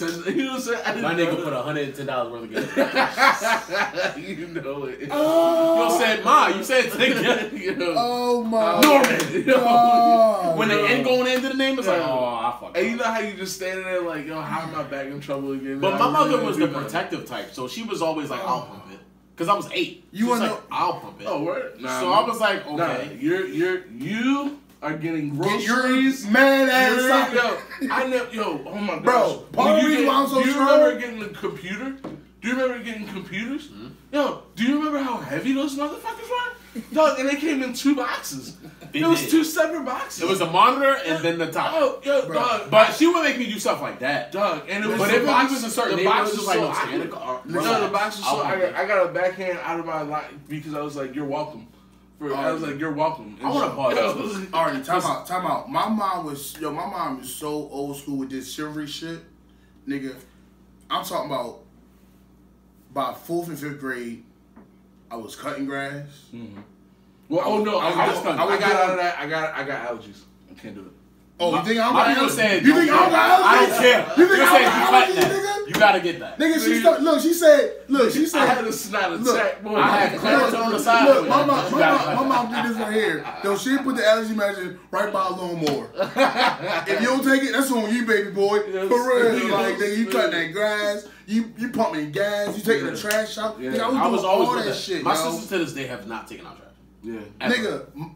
saying? My nigga put $110 worth of gas. You know it. You said, Ma, you said 10 gallons. Oh my God. When the N going into the name, it's like, oh, I fucked up. And you know how you just standing there like, yo, how am I back in trouble again? But my mother was the protective type, so she was always like, I'll pump it. Because I was 8. You want to know? I'll pump it. Oh, word? Nah, so I was like, okay. Nah, you are getting groceries. Man ass. I know, oh my gosh. Bro, part of the reason why I'm so strong. Do you remember getting a computer? Do you remember getting computers? Mm-hmm. Yo, do you remember how heavy those motherfuckers were? Dog, and they came in 2 boxes. It was 2 separate boxes. It was a monitor and then the top. Oh, yo, dog. But she would make me do stuff like that. Dog, and it was but if it was a certain neighborhood, it was like, no, the box was so I got a backhand out of my life because I was like, you're welcome. I was like, you're welcome. I want to pause. Alright, time out. My mom was so old school with this chivalry shit. Nigga, I'm talking about by 4th and 5th grade, I was cutting grass. Mm-hmm. Well, I got out of that. I got allergies. I can't do it. Oh, you think I'm got allergies? You think I'm got allergies? I don't care. You think I'm got allergies, nigga? You gotta get that. Nigga, she said, I had a snot attack. I had clearance on the side. Look, my mom did this right here. Yo, she put the allergy medicine right by a lawnmower. If you don't take it, that's on you, baby boy. For real. Like, nigga, you cutting that grass. You pumping gas. You taking the trash out. Yeah. Nigga, I was doing all that shit, my sisters to this day have not taken out trash. Yeah.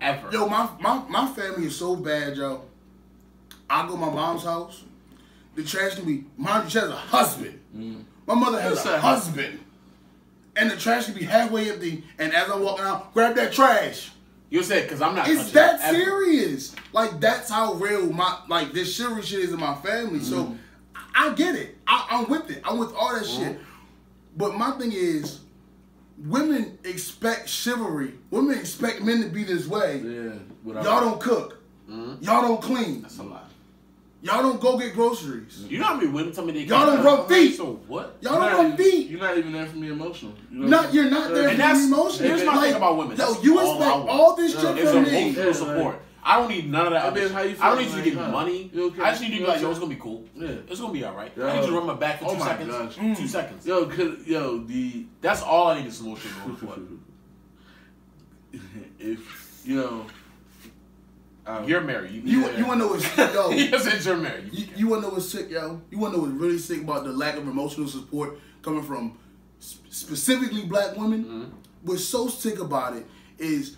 Ever. Yo, my family is so bad, yo. I go to my mom's house. The trash can be, mind you, she has a husband. Mm. My mother has a husband. And the trash can be halfway empty. And as I'm walking out, grab that trash. You said, because I'm not. It's that serious. Like, that's how real this chivalry shit is in my family. Mm. So, I get it. I'm with it. I'm with all that shit. But my thing is, women expect chivalry. Women expect men to be this way. Yeah. Y'all don't cook. Mm-hmm. Y'all don't clean. That's a lot. Y'all don't go get groceries. You know how many women tell me they y'all don't rub feet. So what? Y'all don't rub feet. You're not even there for me emotional. You're not there for me emotional. Here's my thing about women. Yo, you expect all this shit from me. Emotional support. I don't need none of that. How you I don't need you to give me money. Okay. I just need you to be like, yo, it's gonna be cool. Yeah. It's gonna be alright. I need you to run my back for 2 seconds. Gosh. 2 seconds. That's all I need is emotional support. If you're married. You want to know what's yo? You said you're married. You want to know what's sick, yo? You want to know what's really sick about the lack of emotional support coming from specifically black women? Mm-hmm. What's so sick about it is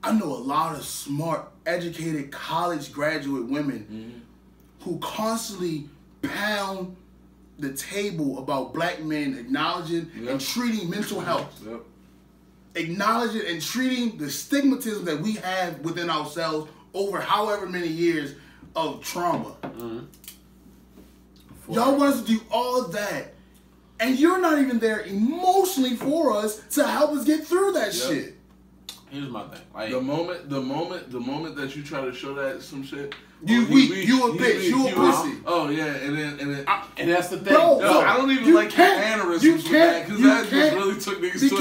I know a lot of smart, educated, college graduate women who constantly pound the table about black men acknowledging and treating mental health. Yep. Acknowledging and treating the stigmatism that we have within ourselves over however many years of trauma. Mm-hmm. Y'all want us to do all that, and you're not even there emotionally for us to help us get through that shit. Here's my thing. Like, the moment that you try to show that some shit, you weak, you a bitch, you a pussy. Oh yeah, and then that's the thing. Bro, I don't even like your mannerisms with that because that just really took niggas to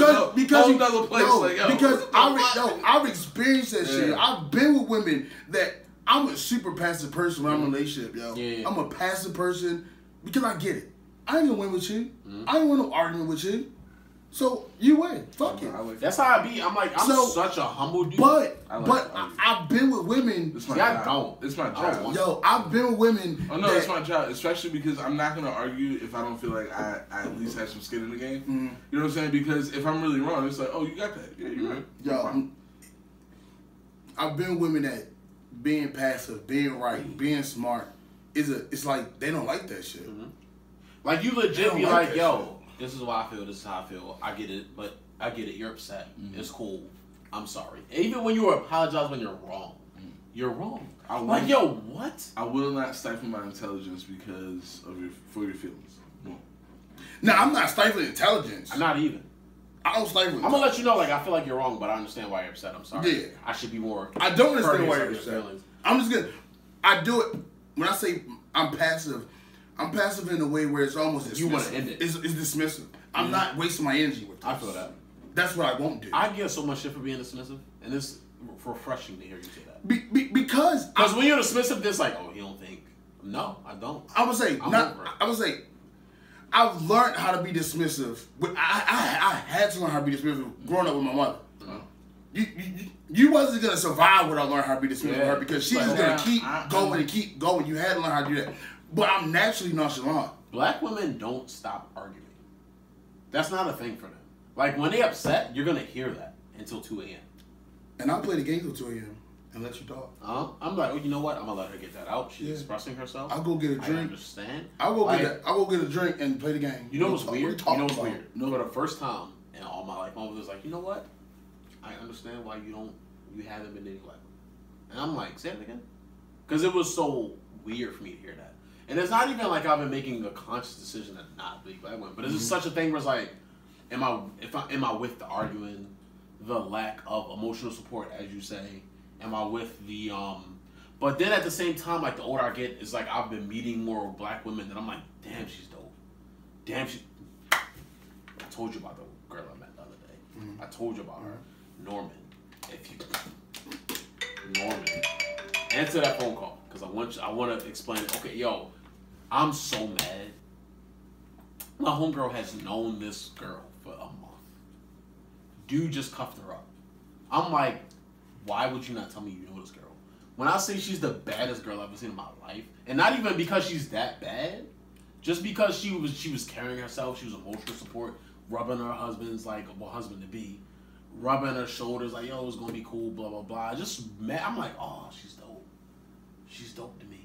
another place. Because I've experienced that shit. I've been with women that I'm a super passive person when I'm in a relationship, yo. Yeah. I'm a passive person because I get it. I ain't gonna win with you. I ain't want no argument with you. So you win. Fuck it. That's how I be. I'm like, I'm such a humble dude. But I've been with women. It's my job. It's my job. Yo, I've been with women. Oh no, it's my job. Especially because I'm not gonna argue if I don't feel like I at least have some skin in the game. Mm-hmm. You know what I'm saying? Because if I'm really wrong, it's like, oh, you got that. Yeah, you're right. Yo, I've been with women that being passive, being right, being smart it's like they don't like that shit. Mm-hmm. Like you legit be like, yo. This is why I feel. This is how I feel. I get it, but I get it. You're upset. Mm-hmm. It's cool. I'm sorry. Even when you apologize when you're wrong, you're wrong. Like, yo, what? I will not stifle my intelligence because of for your feelings. No. No, I'm not stifling intelligence. I'm not even. I don't stifle. I'm gonna let you know. Like, I feel like you're wrong, but I understand why you're upset. I'm sorry. Yeah. I should be more. I don't understand why you're upset. I'm just gonna. I do it when I say I'm passive. I'm passive in a way where it's almost dismissive. You want to end it. It's dismissive. I'm not wasting my energy with this. I feel that. That's what I won't do. I get so much shit for being dismissive, and it's refreshing to hear you say that. Because when you're dismissive, it's like, oh, he don't think. No, I don't. I would say I've learned how to be dismissive. I had to learn how to be dismissive growing up with my mother. You wasn't gonna survive without learning how to be dismissive with her because she's just gonna keep going and keep going. You had to learn how to do that. But I'm naturally nonchalant. Black women don't stop arguing. That's not a thing for them. Like, when they upset, you're going to hear that until 2 a.m. And I'll play the game till 2 a.m. and let you talk. I'm like, oh, you know what? I'm going to let her get that out. She's expressing herself. I'll go get a drink. I understand. I'll go get a drink and play the game. You know what's weird? For the first time in all my life, my mother was like, you know what? I understand why you haven't been dating black women. And I'm like, say it again? Because it was so weird for me to hear that. And it's not even like I've been making a conscious decision to not be black women, but it's just such a thing where it's like, am I with the arguing, the lack of emotional support, as you say? Am I with the But then at the same time, like the older I get, it's like I've been meeting more black women that I'm like, damn, she's dope. Damn, I told you about the girl I met the other day. Mm-hmm. I told you about her, Norman. Norman, answer that phone call because I want to explain it. Okay, yo. I'm so mad. My homegirl has known this girl for a month. Dude just cuffed her up. I'm like, why would you not tell me you know this girl? When I say she's the baddest girl I've ever seen in my life, and not even because she's that bad, just because she was carrying herself, she was emotional support, rubbing her husband's husband to be, rubbing her shoulders like, yo, it's gonna be cool, blah blah blah. I'm like, oh, she's dope. She's dope to me.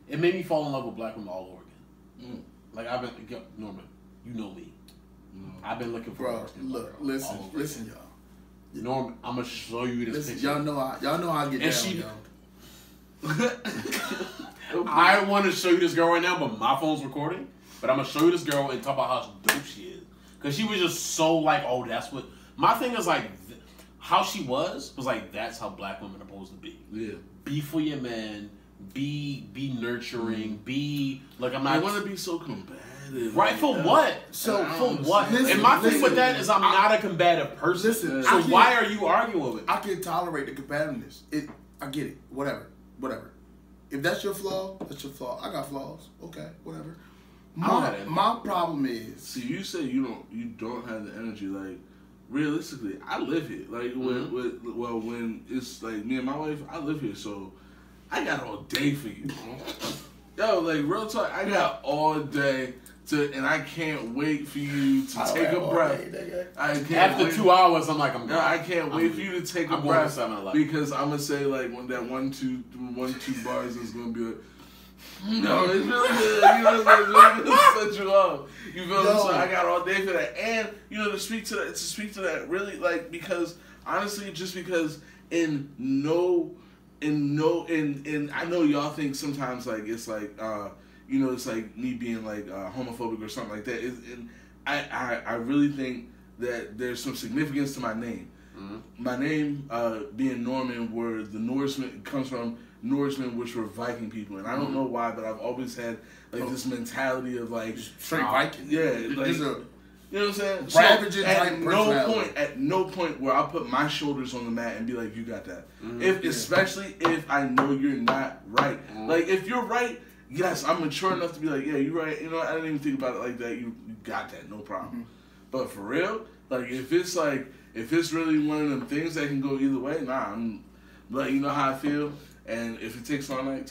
It made me fall in love with black women all over again. Like Norman, you know me. I've been looking for. Bro, listen, y'all. Norman, I'm gonna show you this picture. Y'all know how I get down, y'all. I want to show you this girl right now, but my phone's recording. But I'm gonna show you this girl and talk about how dope she is. because she was just so like, oh, that's what. My thing is like, how she was like, that's how black women are supposed to be. Yeah. Be for your man. Be nurturing. Be like, I'm not. I want to be so combative. Right, for what? So for what? Listen, and my thing with that is I'm not a combative person. Listen, so why are you arguing with me? I can tolerate the combativeness. I get it. Whatever. If that's your flaw, that's your flaw. I got flaws. Okay, whatever. My problem is. See, you say you don't have the energy. Like, realistically, I live here. Like, when it's like me and my wife, I live here, so I got all day for you. Yo, like, real talk, I got all day and I can't wait for you to take a breath. After 2 hours, I'm like, I'm going. I can't wait for you to take a breath because I'm gonna say like when that one two bars is gonna be like, no, it's really good. You know, it's really good to set you up. You feel me? So I got all day for that, and you know, to speak to that, really, like, because honestly, just because I know y'all think sometimes like it's like you know, it's like me being like homophobic or something like that. And I really think that there's some significance to my name. Mm-hmm. My name being Norman, where the Norseman comes from. Norsemen, which were Viking people, and I don't know why, but I've always had like this mentality of like straight Viking. Yeah, like, you know what I'm saying? Ravaging So at no point where I'll put my shoulders on the mat and be like, you got that. Mm-hmm. Especially if I know you're not right. Mm-hmm. Like, if you're right, yes, I'm mature enough to be like, yeah, you're right. You know, I didn't even think about it like that. You got that, no problem. Mm-hmm. But for real, like, if it's really one of them things that can go either way, nah, I'm like, you know how I feel. And if it takes all night,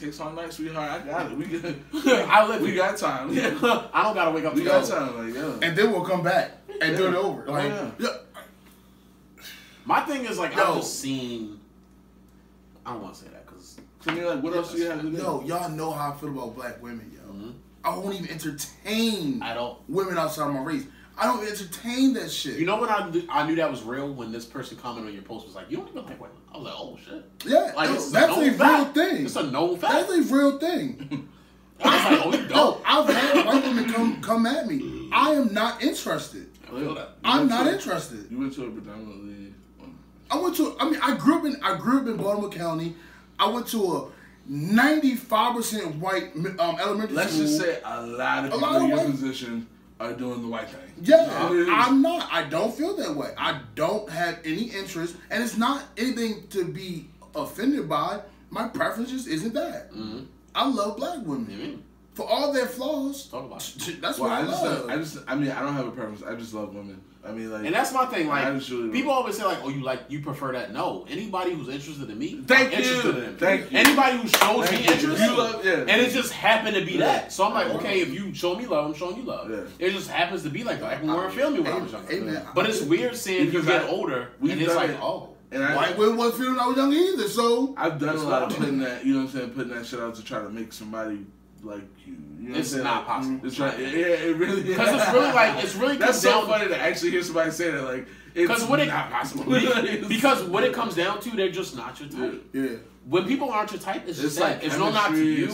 sweetheart. I got it. We good. We got time. Yeah. I don't gotta wake up. We got time. Like, yeah. And then we'll come back and do it over. Like, My thing is like, I've just seen. I don't want to say that because to me, like, what else do you have to do? Yo, y'all know how I feel about black women, yo. Mm-hmm. I won't even entertain women outside my race. I don't entertain that shit. You know when I knew that was real? When this person commented on your post was like, you don't even like women. I was like, oh shit. Yeah, like, that's a real thing. It's a known fact. That's a real thing. I was like, oh, you don't. No, I've had white women come at me. I am not interested. I'm not interested. You went to a predominantly. I grew up in Baltimore County. I went to a 95% white elementary school. Let's just say a lot of people in your position are doing the white thing. Yeah, I'm not. I don't feel that way. I don't have any interest, and it's not anything to be offended by. My preference just isn't that. Mm-hmm. I love black women. Mm-hmm. For all their flaws, that's what I love. I don't have a preference. I just love women. I mean, like, and that's my thing. Like, people always say, like, "Oh, you prefer that?" No, anybody who's interested in me, Thank you. Anybody who shows me interest, and it just happened to be that. So I'm like, okay, if you show me love, I'm showing you love. Yeah. It just happens to be like that. Like, we weren't feeling me when I was younger. But it's weird seeing you get older, and it's like, oh. And white women wasn't feeling when I was young either. So I've done a lot of putting that, you know what I'm saying, putting that shit out to try to make somebody like you. You know it's not possible. It's right. Yeah, it really is. Because it's really like, That's so funny to actually hear somebody say that. Like, it's not possible. Because what it comes down to, they're just not your type. Yeah. When people aren't your type, it's just like, it's no knock to you.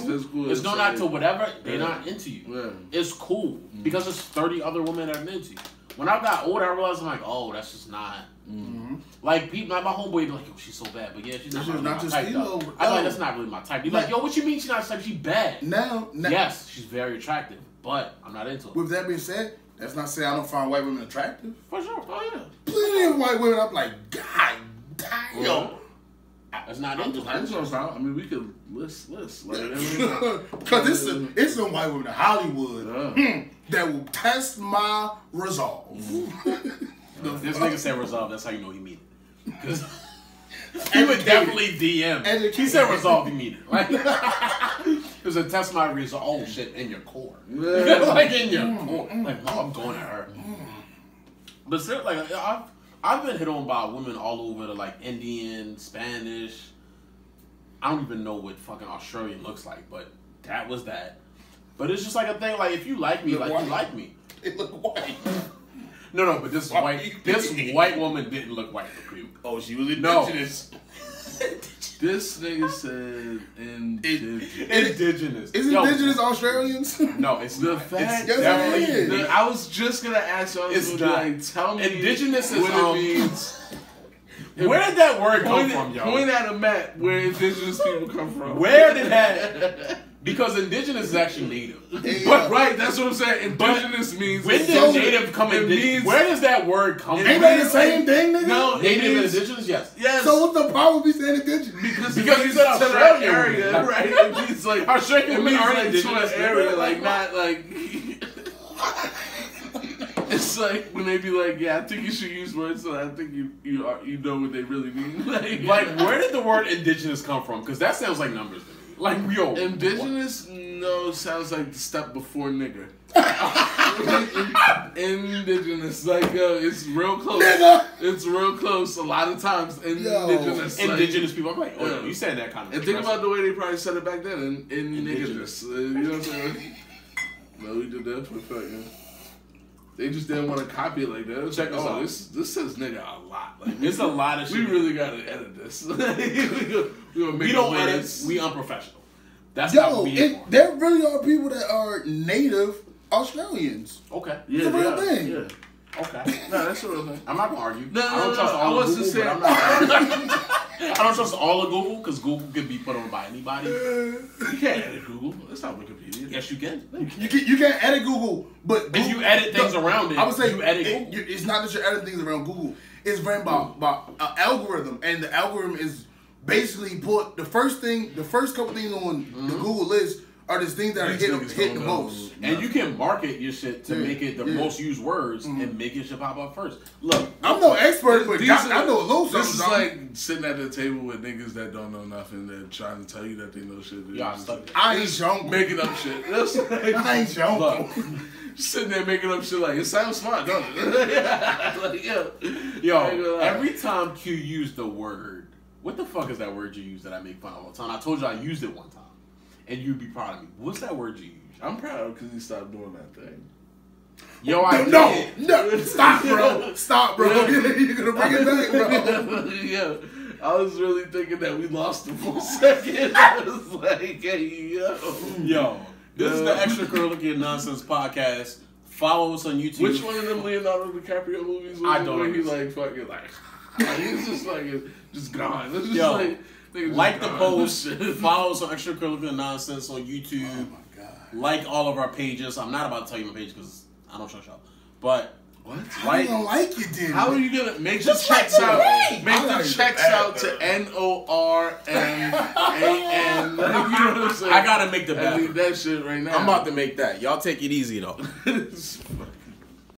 It's no knock to whatever. They're not into you. Yeah. It's cool. Because there's 30 other women that are into you. When I got older, I realized I'm like, oh, that's just not. Mm-hmm. Like, people, like my homeboy would be like, yo, she's so bad. But yeah, she's not really my type, though. I'm like, that's not really my type. He's like, yo, what you mean she's not type? She's bad. Now, yes, she's very attractive, but I'm not into it. With that being said, that's not saying I don't find white women attractive. For sure. Oh, yeah. Plenty of white women, I'm like, God damn. Yo. That's not into it. I mean, we could list. Because it's some white women in Hollywood that will test my resolve. This nigga said resolve. That's how you know he mean it. Because he would definitely DM. He said resolve. He mean it. Like, it was a test my resolve. Oh shit, in your core. Like in your core. Like, no, I'm going at her. But still, like, I've been hit on by women all over, like Indian, Spanish. I don't even know what fucking Australian looks like, but that was that. But it's just like a thing. Like, if you like me, like you like me. It look white. No, but this white woman didn't look white for you. Oh, she was indigenous. This This nigga said indigenous. Is indigenous Australians? No, it's the not. fact. It's definitely. I was just gonna ask y'all. It's not. Like, tell me indigenous is what it means. Where did that word come from, y'all? Point at a map where indigenous people come from. Where did that? Because indigenous is actually native. But right, that's what I'm saying. Indigenous means when did native come in? Where does that word come from? Ain't that the same thing, nigga? No, native and indigenous, yes. So what's the problem with saying indigenous? Because you said Australia area, right? It means like Australia means are like indigenous to an area, like not like. It's like when they be like, yeah, I think you should use words so I think you know what they really mean. Like where did the word indigenous come from? Because that sounds like numbers to me. Like yo, indigenous sounds like the step before nigger. Indigenous, like it's real close. Nigga. It's real close. A lot of times, indigenous people. I'm like, oh, you said that kind of. And think about the way they probably said it back then. Indigenous. You know what I'm saying? No, we did that for fucking. They just didn't want to copy it like that. Check us out. This says nigga a lot. Like it's a lot of shit. We really gotta edit this. we don't edit. We unprofessional. That's Yo, not what we for. There really are people that are native Australians. Okay. Yeah, it's a real thing. Yeah. Okay. No, that's a real thing. I'm not gonna argue. No, I don't trust all of Google, but I'm not. I don't trust all of Google because Google can be put on by anybody. You can't edit Google. It's not Wikipedia. Yes, you can. You can't edit Google, but Google, if you edit things around it, I would say you edit Google. It's not that you're editing things around Google. It's ran by an algorithm, and the algorithm is basically put the first couple things on the Google list are the things that are hitting the most. And you can market your shit to make it the most used words and make your shit pop up first. Look, I'm no expert, but I know a little something. This is like sitting at the table with niggas that don't know nothing. They're trying to tell you that they know shit. I ain't young. Making up shit. I ain't young. Look, sitting there making up shit like, it sounds smart, don't it? Like, yo, every time Q used the word, what the fuck is that word you use that I make fun of all the time? I told you I used it one time. And you'd be proud of me. What's that word you use? I'm proud because he stopped doing that thing. Yo, I no, stop, bro. Stop, bro. You're gonna bring it back, bro. Yeah, I was really thinking that we lost him for a second. I was like, hey, yo, this is the Extracurricular-Nonsense podcast. Follow us on YouTube. Which one of them Leonardo DiCaprio movies was I don't know. where he like fucking like he's just like just gone. It's just like the post, follow us on Extracurricular-Nonsense on YouTube. Oh my god! Like all of our pages. I'm not about to tell you my page because I don't trust y'all. But what? How you gonna like it, then? How are you gonna make the checks out? Make the checks out to NORMAN. You know what I'm saying? I gotta make the bet. I need that shit right now. I'm about to make that. Y'all take it easy though.